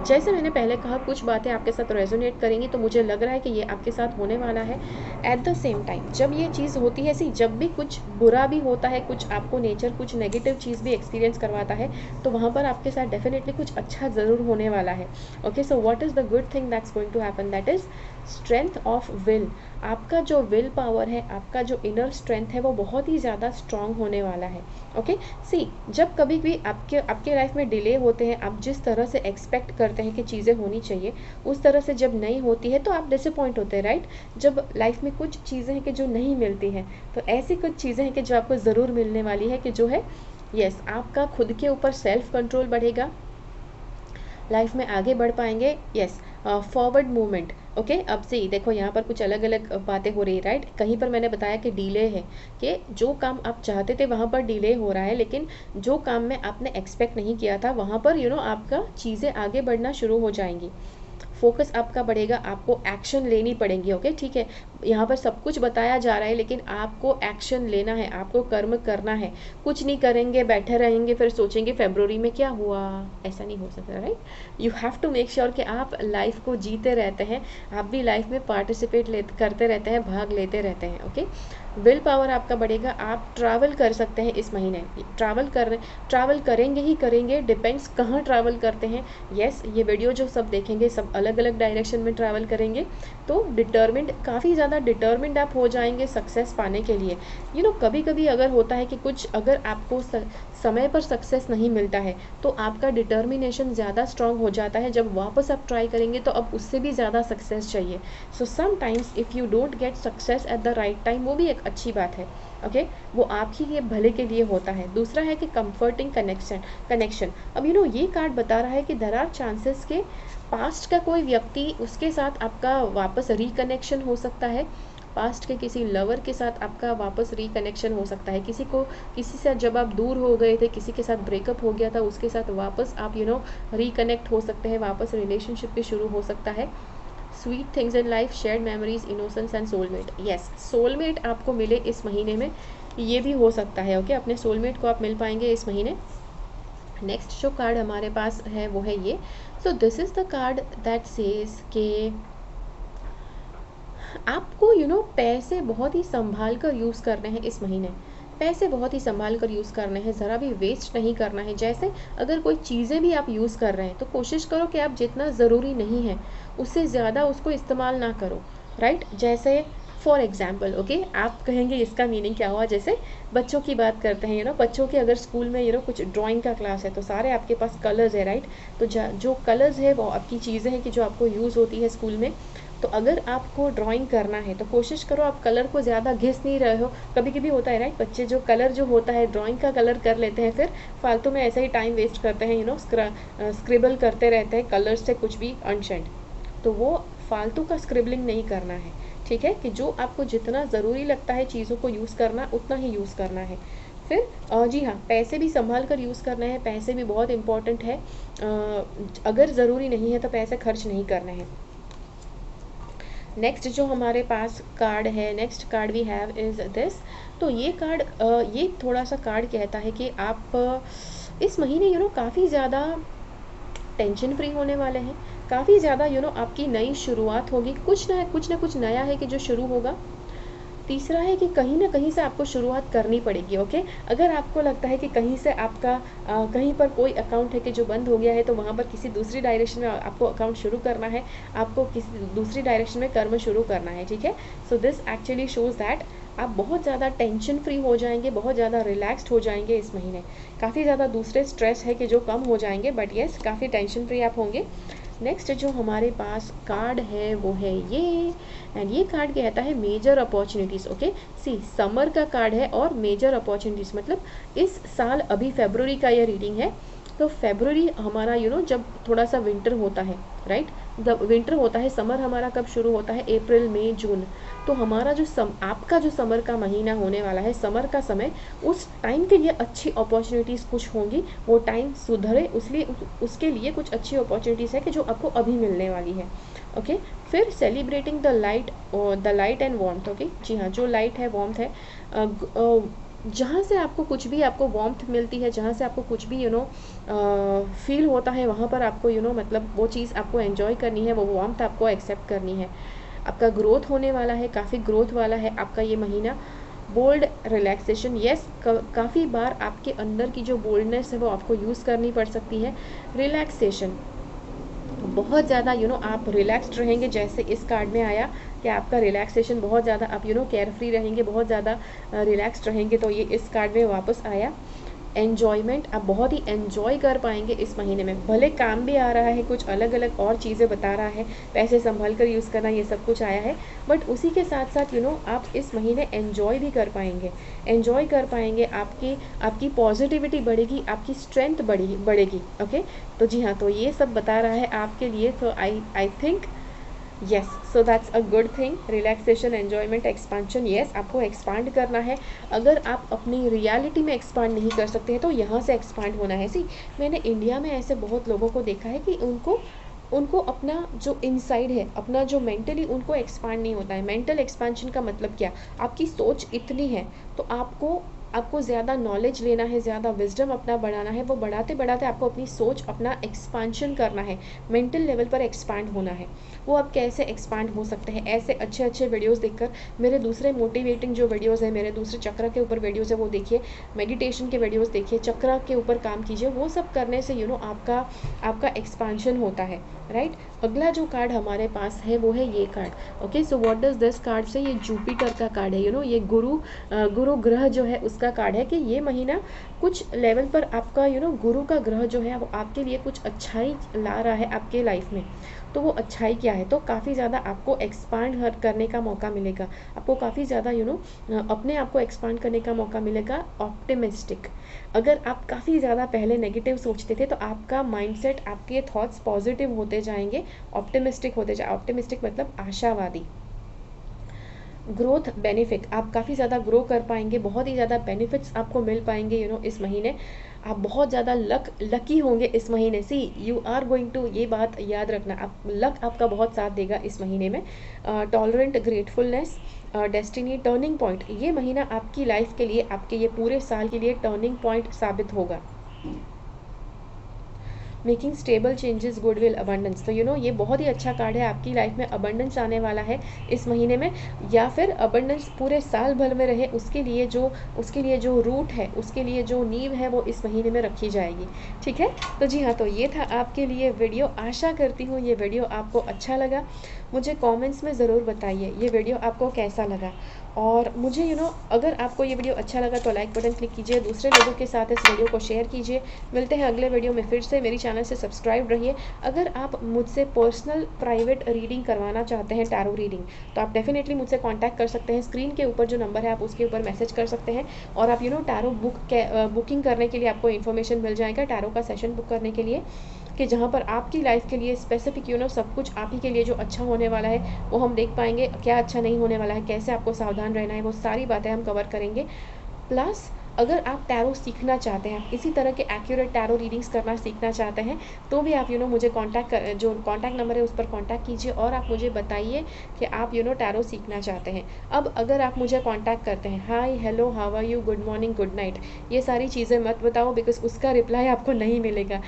जैसे मैंने पहले कहा, कुछ बातें आपके साथ रेजोनेट करेंगी तो मुझे लग रहा है कि ये आपके साथ होने वाला है। एट द सेम टाइम जब ये चीज़ होती है, जब भी कुछ बुरा भी होता है, कुछ आपको नेचर कुछ नेगेटिव चीज़ भी एक्सपीरियंस करवाता है, तो वहाँ पर आपके साथ डेफिनेटली कुछ अच्छा ज़रूर होने वाला है। Okay, so what is the good thing that's going to happen, that is strength of will. आपका जो विल पावर है, आपका जो इनर स्ट्रेंथ है, वो बहुत ही ज़्यादा स्ट्रांग होने वाला है। ओके, सी, जब कभी भी आपके लाइफ में डिले होते हैं, आप जिस तरह से एक्सपेक्ट करते हैं कि चीज़ें होनी चाहिए उस तरह से जब नहीं होती है तो आप डिसअपॉइंट होते हैं, राइट? जब लाइफ में कुछ चीज़ें हैं कि जो नहीं मिलती हैं, तो ऐसी कुछ चीज़ें हैं कि जो आपको ज़रूर मिलने वाली है, कि जो है, यस, आपका खुद के ऊपर सेल्फ कंट्रोल बढ़ेगा, लाइफ में आगे बढ़ पाएंगे। Yes, forward movement. ओके, अब से देखो यहाँ पर कुछ अलग अलग बातें हो रही है, राइट? कहीं पर मैंने बताया कि डिले है, कि जो काम आप चाहते थे वहाँ पर डिले हो रहा है, लेकिन जो काम में आपने एक्सपेक्ट नहीं किया था वहाँ पर आपका चीज़ें आगे बढ़ना शुरू हो जाएंगी। फोकस आपका बढ़ेगा, आपको एक्शन लेनी पड़ेंगी। ओके, ठीक है, यहाँ पर सब कुछ बताया जा रहा है लेकिन आपको एक्शन लेना है, आपको कर्म करना है। कुछ नहीं करेंगे, बैठे रहेंगे, फिर सोचेंगे फरवरी में क्या हुआ, ऐसा नहीं हो सकता, right? You have to make sure कि आप लाइफ को जीते रहते हैं, आप भी लाइफ में पार्टिसिपेट करते रहते हैं, भाग लेते रहते हैं। ओके, विल पावर आपका बढ़ेगा, आप ट्रैवल कर सकते हैं इस महीने। ट्रैवल करेंगे ही करेंगे, डिपेंड्स कहाँ ट्रैवल करते हैं। यस, ये वीडियो जो सब देखेंगे सब अलग अलग डायरेक्शन में ट्रैवल करेंगे, तो डिटर्मिंड, काफ़ी ज़्यादा डिटर्मिंड आप हो जाएंगे सक्सेस पाने के लिए। कभी कभी अगर होता है कि कुछ अगर आपको समय पर सक्सेस नहीं मिलता है तो आपका डिटर्मिनेशन ज़्यादा स्ट्रांग हो जाता है, जब वापस आप ट्राई करेंगे तो अब उससे भी ज़्यादा सक्सेस चाहिए। So sometimes if you don't get success at the right time, वो भी एक अच्छी बात है। ओके, वो आपकी ये भले के लिए होता है। दूसरा है कि कंफर्टिंग कनेक्शन। अब ये कार्ड बता रहा है कि देयर आर चांसेस के पास्ट का कोई व्यक्ति, उसके साथ आपका वापस रिकनेक्शन हो सकता है। पास्ट के किसी लवर के साथ आपका वापस रिकनेक्शन हो सकता है। किसी से जब आप दूर हो गए थे, किसी के साथ ब्रेकअप हो गया था, उसके साथ वापस आप रिकनेक्ट हो सकते हैं, वापस रिलेशनशिप भी शुरू हो सकता है। Sweet things in life, shared memories, innocence and soulmate. Yes, soulmate आपको मिले इस महीने में, ये भी हो सकता है। ओके, अपने सोलमेट को आप मिल पाएंगे इस महीने। नेक्स्ट जो कार्ड हमारे पास है वो है ये। So this is the card that says के आपको पैसे बहुत ही संभाल कर यूज़ करने हैं इस महीने। पैसे बहुत ही संभाल कर यूज़ करने हैं, ज़रा भी वेस्ट नहीं करना है। जैसे अगर कोई चीज़ें भी आप यूज़ कर रहे हैं तो कोशिश करो कि आप जितना ज़रूरी नहीं है उससे ज़्यादा उसको इस्तेमाल ना करो, राइट। जैसे फॉर एग्जाम्पल, ओके, आप कहेंगे इसका मीनिंग क्या हुआ। जैसे बच्चों की बात करते हैं, बच्चों के अगर स्कूल में कुछ ड्राइंग का क्लास है तो सारे आपके पास कलर्स है, राइट। तो जो कलर्स है वो आपकी चीज़ें हैं कि जो आपको यूज़ होती है स्कूल में। तो अगर आपको ड्राइंग करना है तो कोशिश करो आप कलर को ज़्यादा घिस नहीं रहे हो। कभी कभी होता है, राइट, बच्चे जो कलर जो होता है ड्राइंग का कलर कर लेते हैं, फिर फालतू में ऐसे ही टाइम वेस्ट करते हैं, स्क्रिबल करते रहते हैं कलर से कुछ भी अनशेंड। तो वो फालतू का स्क्रिबलिंग नहीं करना है, ठीक है, कि जो आपको जितना ज़रूरी लगता है चीज़ों को यूज़ करना उतना ही यूज़ करना है। फिर जी हाँ, पैसे भी संभाल कर यूज़ करना है, पैसे भी बहुत इम्पॉर्टेंट है। अगर ज़रूरी नहीं है तो पैसे खर्च नहीं करने हैं। नेक्स्ट जो हमारे पास कार्ड है, next card we have is this. तो ये कार्ड ये थोड़ा सा कार्ड कहता है कि आप इस महीने काफ़ी ज़्यादा टेंशन फ्री होने वाले हैं। काफ़ी ज़्यादा आपकी नई शुरुआत होगी, कुछ ना कुछ नया है कि जो शुरू होगा। तीसरा है कि कहीं ना कहीं से आपको शुरुआत करनी पड़ेगी। ओके, अगर आपको लगता है कि कहीं से आपका कहीं पर कोई अकाउंट है कि जो बंद हो गया है तो वहाँ पर किसी दूसरी डायरेक्शन में आपको अकाउंट शुरू करना है, आपको किसी दूसरी डायरेक्शन में कर्म शुरू करना है, ठीक है। So this actually shows that आप बहुत ज़्यादा टेंशन फ्री हो जाएंगे, बहुत ज़्यादा रिलैक्स्ड हो जाएंगे इस महीने। काफ़ी ज़्यादा दूसरे स्ट्रेस है कि जो कम हो जाएंगे, बट येस काफ़ी टेंशन फ्री आप होंगे। नेक्स्ट जो हमारे पास कार्ड है वो है ये, एंड ये कार्ड कहता है मेजर अपॉर्चुनिटीज़। ओके, सी समर का कार्ड है और मेजर अपॉर्चुनिटीज़ मतलब इस साल अभी फरवरी का ये रीडिंग है। तो फरवरी हमारा जब थोड़ा सा विंटर होता है, राइट, जब विंटर होता है, समर हमारा कब शुरू होता है, अप्रैल मई जून। तो हमारा जो आपका जो समर का महीना होने वाला है, समर का समय, उस टाइम के लिए अच्छी अपॉर्चुनिटीज़ कुछ होंगी। वो टाइम सुधरे उसके लिए कुछ अच्छी अपॉर्चुनिटीज़ है कि जो आपको अभी मिलने वाली है। ओके, फिर celebrating the light and warmth. Okay, जी हाँ, जो लाइट है, वार्मथ है, जहाँ से आपको कुछ भी आपको वार्मथ मिलती है, जहाँ से आपको कुछ भी फील होता है, वहाँ पर आपको मतलब वो चीज़ आपको एंजॉय करनी है, वो वार्मथ आपको एक्सेप्ट करनी है। आपका ग्रोथ होने वाला है, काफ़ी ग्रोथ वाला है आपका ये महीना। बोल्ड रिलैक्सेशन, यस, काफ़ी बार आपके अंदर की जो बोल्डनेस है वो आपको यूज़ करनी पड़ सकती है। रिलैक्सेशन, बहुत ज़्यादा आप रिलैक्स्ड रहेंगे, जैसे इस कार्ड में आया कि आपका रिलैक्सेशन बहुत ज़्यादा, आप केयर फ्री रहेंगे, बहुत ज़्यादा रिलैक्स्ड रहेंगे, तो ये इस कार्ड में वापस आया। एन्जॉयमेंट, आप बहुत ही एन्जॉय कर पाएंगे इस महीने में। भले काम भी आ रहा है, कुछ अलग अलग और चीज़ें बता रहा है, पैसे संभाल कर यूज़ करना, ये सब कुछ आया है, बट उसी के साथ साथ आप इस महीने एन्जॉय भी कर पाएंगे, एन्जॉय कर पाएंगे। आपकी पॉजिटिविटी बढ़ेगी, आपकी स्ट्रेंथ बढ़ेगी। ओके, तो जी हाँ, तो ये सब बता रहा है आपके लिए। तो I think yes, so that's a good thing. Relaxation, enjoyment, expansion, yes, आपको एक्सपांड करना है। अगर आप अपनी रियलिटी में एक्सपांड नहीं कर सकते हैं तो यहाँ से एक्सपांड होना है। सी, मैंने इंडिया में ऐसे बहुत लोगों को देखा है कि उनको अपना जो इनसाइड है, अपना जो मेंटली उनको एक्सपांड नहीं होता है। मेंटल एक्सपांशन का मतलब क्या, आपकी सोच इतनी है तो आपको ज़्यादा नॉलेज लेना है, ज़्यादा विजडम अपना बढ़ाना है। वो बढ़ाते बढ़ाते आपको अपनी सोच, अपना एक्सपांशन करना है, मेंटल लेवल पर एक्सपांड होना है। वो आप कैसे एक्सपांड हो सकते हैं, ऐसे अच्छे अच्छे वीडियोस देखकर। मेरे दूसरे मोटिवेटिंग जो वीडियोस हैं, मेरे दूसरे चक्र के ऊपर वीडियोस है, वो देखिए, मेडिटेशन के वीडियोस देखिए, चक्र के ऊपर काम कीजिए। वो सब करने से आपका एक्सपांशन होता है, राइट। अगला जो कार्ड हमारे पास है वो है ये card. Okay, so what does this card से, ये जुपिटर का कार्ड है। ये गुरु ग्रह जो है उसका कार्ड है कि ये महीना कुछ लेवल पर आपका गुरु का ग्रह जो है वो आपके लिए कुछ अच्छाई ला रहा है आपके लाइफ में। तो वो अच्छाई क्या है, तो काफ़ी ज़्यादा आपको एक्सपांड करने का मौका मिलेगा, आपको काफ़ी ज़्यादा अपने आप को एक्सपांड करने का मौका मिलेगा। ऑप्टिमिस्टिक, अगर आप काफ़ी ज़्यादा पहले नेगेटिव सोचते थे तो आपका माइंडसेट, आपके थॉट्स पॉजिटिव होते जाएंगे, ऑप्टिमिस्टिक होते जाए। ऑप्टिमिस्टिक मतलब आशावादी। ग्रोथ बेनिफिट, आप काफ़ी ज़्यादा ग्रो कर पाएंगे, बहुत ही ज़्यादा बेनिफिट्स आपको मिल पाएंगे इस महीने। आप बहुत ज़्यादा लकी होंगे इस महीने। सी यू आर गोइंग टू, ये बात याद रखना, आप लक आपका बहुत साथ देगा इस महीने में। Tolerant, gratefulness, destiny, turning point, ये महीना आपकी लाइफ के लिए, आपके ये पूरे साल के लिए टर्निंग पॉइंट साबित होगा। Making stable changes, goodwill, abundance, तो ये बहुत ही अच्छा कार्ड है। आपकी लाइफ में अबंडेंस आने वाला है इस महीने में, या फिर अबंडेंस पूरे साल भर में रहे उसके लिए जो रूट है, उसके लिए जो नींव है, वो इस महीने में रखी जाएगी। ठीक है, तो जी हाँ, तो ये था आपके लिए वीडियो। आशा करती हूँ ये वीडियो आपको अच्छा लगा। मुझे कमेंट्स में ज़रूर बताइए ये वीडियो आपको कैसा लगा। और मुझे अगर आपको ये वीडियो अच्छा लगा तो लाइक बटन क्लिक कीजिए, दूसरे लोगों के साथ इस वीडियो को शेयर कीजिए। मिलते हैं अगले वीडियो में फिर से। मेरी चैनल से सब्सक्राइब रहिए। अगर आप मुझसे पर्सनल प्राइवेट रीडिंग करवाना चाहते हैं, टैरो रीडिंग, तो आप डेफिनेटली मुझसे कांटेक्ट कर सकते हैं। स्क्रीन के ऊपर जो नंबर है आप उसके ऊपर मैसेज कर सकते हैं, और आप टैरो बुकिंग करने के लिए आपको इन्फॉर्मेशन मिल जाएगा, टैरो का सेशन बुक करने के लिए, कि जहाँ पर आपकी लाइफ के लिए स्पेसिफिक सब कुछ आप ही के लिए जो अच्छा होने वाला है वो हम देख पाएंगे, क्या अच्छा नहीं होने वाला है, कैसे आपको सावधान रहना है, वो सारी बातें हम कवर करेंगे। प्लस अगर आप टैरो सीखना चाहते हैं, इसी तरह के एक्यूरेट टैरो रीडिंग्स करना सीखना चाहते हैं, तो भी आप मुझे जो कॉन्टैक्ट नंबर है उस पर कॉन्टैक्ट कीजिए, और आप मुझे बताइए कि आप टैरो सीखना चाहते हैं। अब अगर आप मुझे कॉन्टैक्ट करते हैं, hi, hello, how are you, good morning, good night, ये सारी चीज़ें मत बताओ, बिकॉज उसका रिप्लाई आपको नहीं मिलेगा।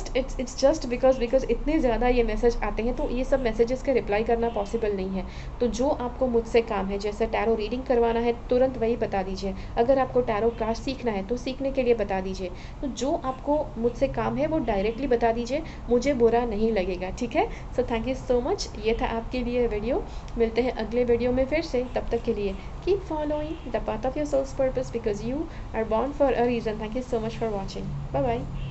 इट्स जस्ट बिकॉज इतने ज़्यादा ये मैसेज आते हैं, तो ये सब मैसेजेस के रिप्लाई करना पॉसिबल नहीं है। तो जो आपको मुझसे काम है, जैसे टैरो रीडिंग करवाना है, तुरंत वही बता दीजिए। अगर आपको टैरो क्लास सीखना है तो सीखने के लिए बता दीजिए। तो जो आपको मुझसे काम है वो डायरेक्टली बता दीजिए, मुझे बुरा नहीं लगेगा। ठीक है, so thank you so much. ये था आपके लिए वीडियो। मिलते हैं अगले वीडियो में फिर से, तब तक के लिए keep following the path of your soul's purpose, because you are born for a reason. Thank you so much for watching. Bye bye.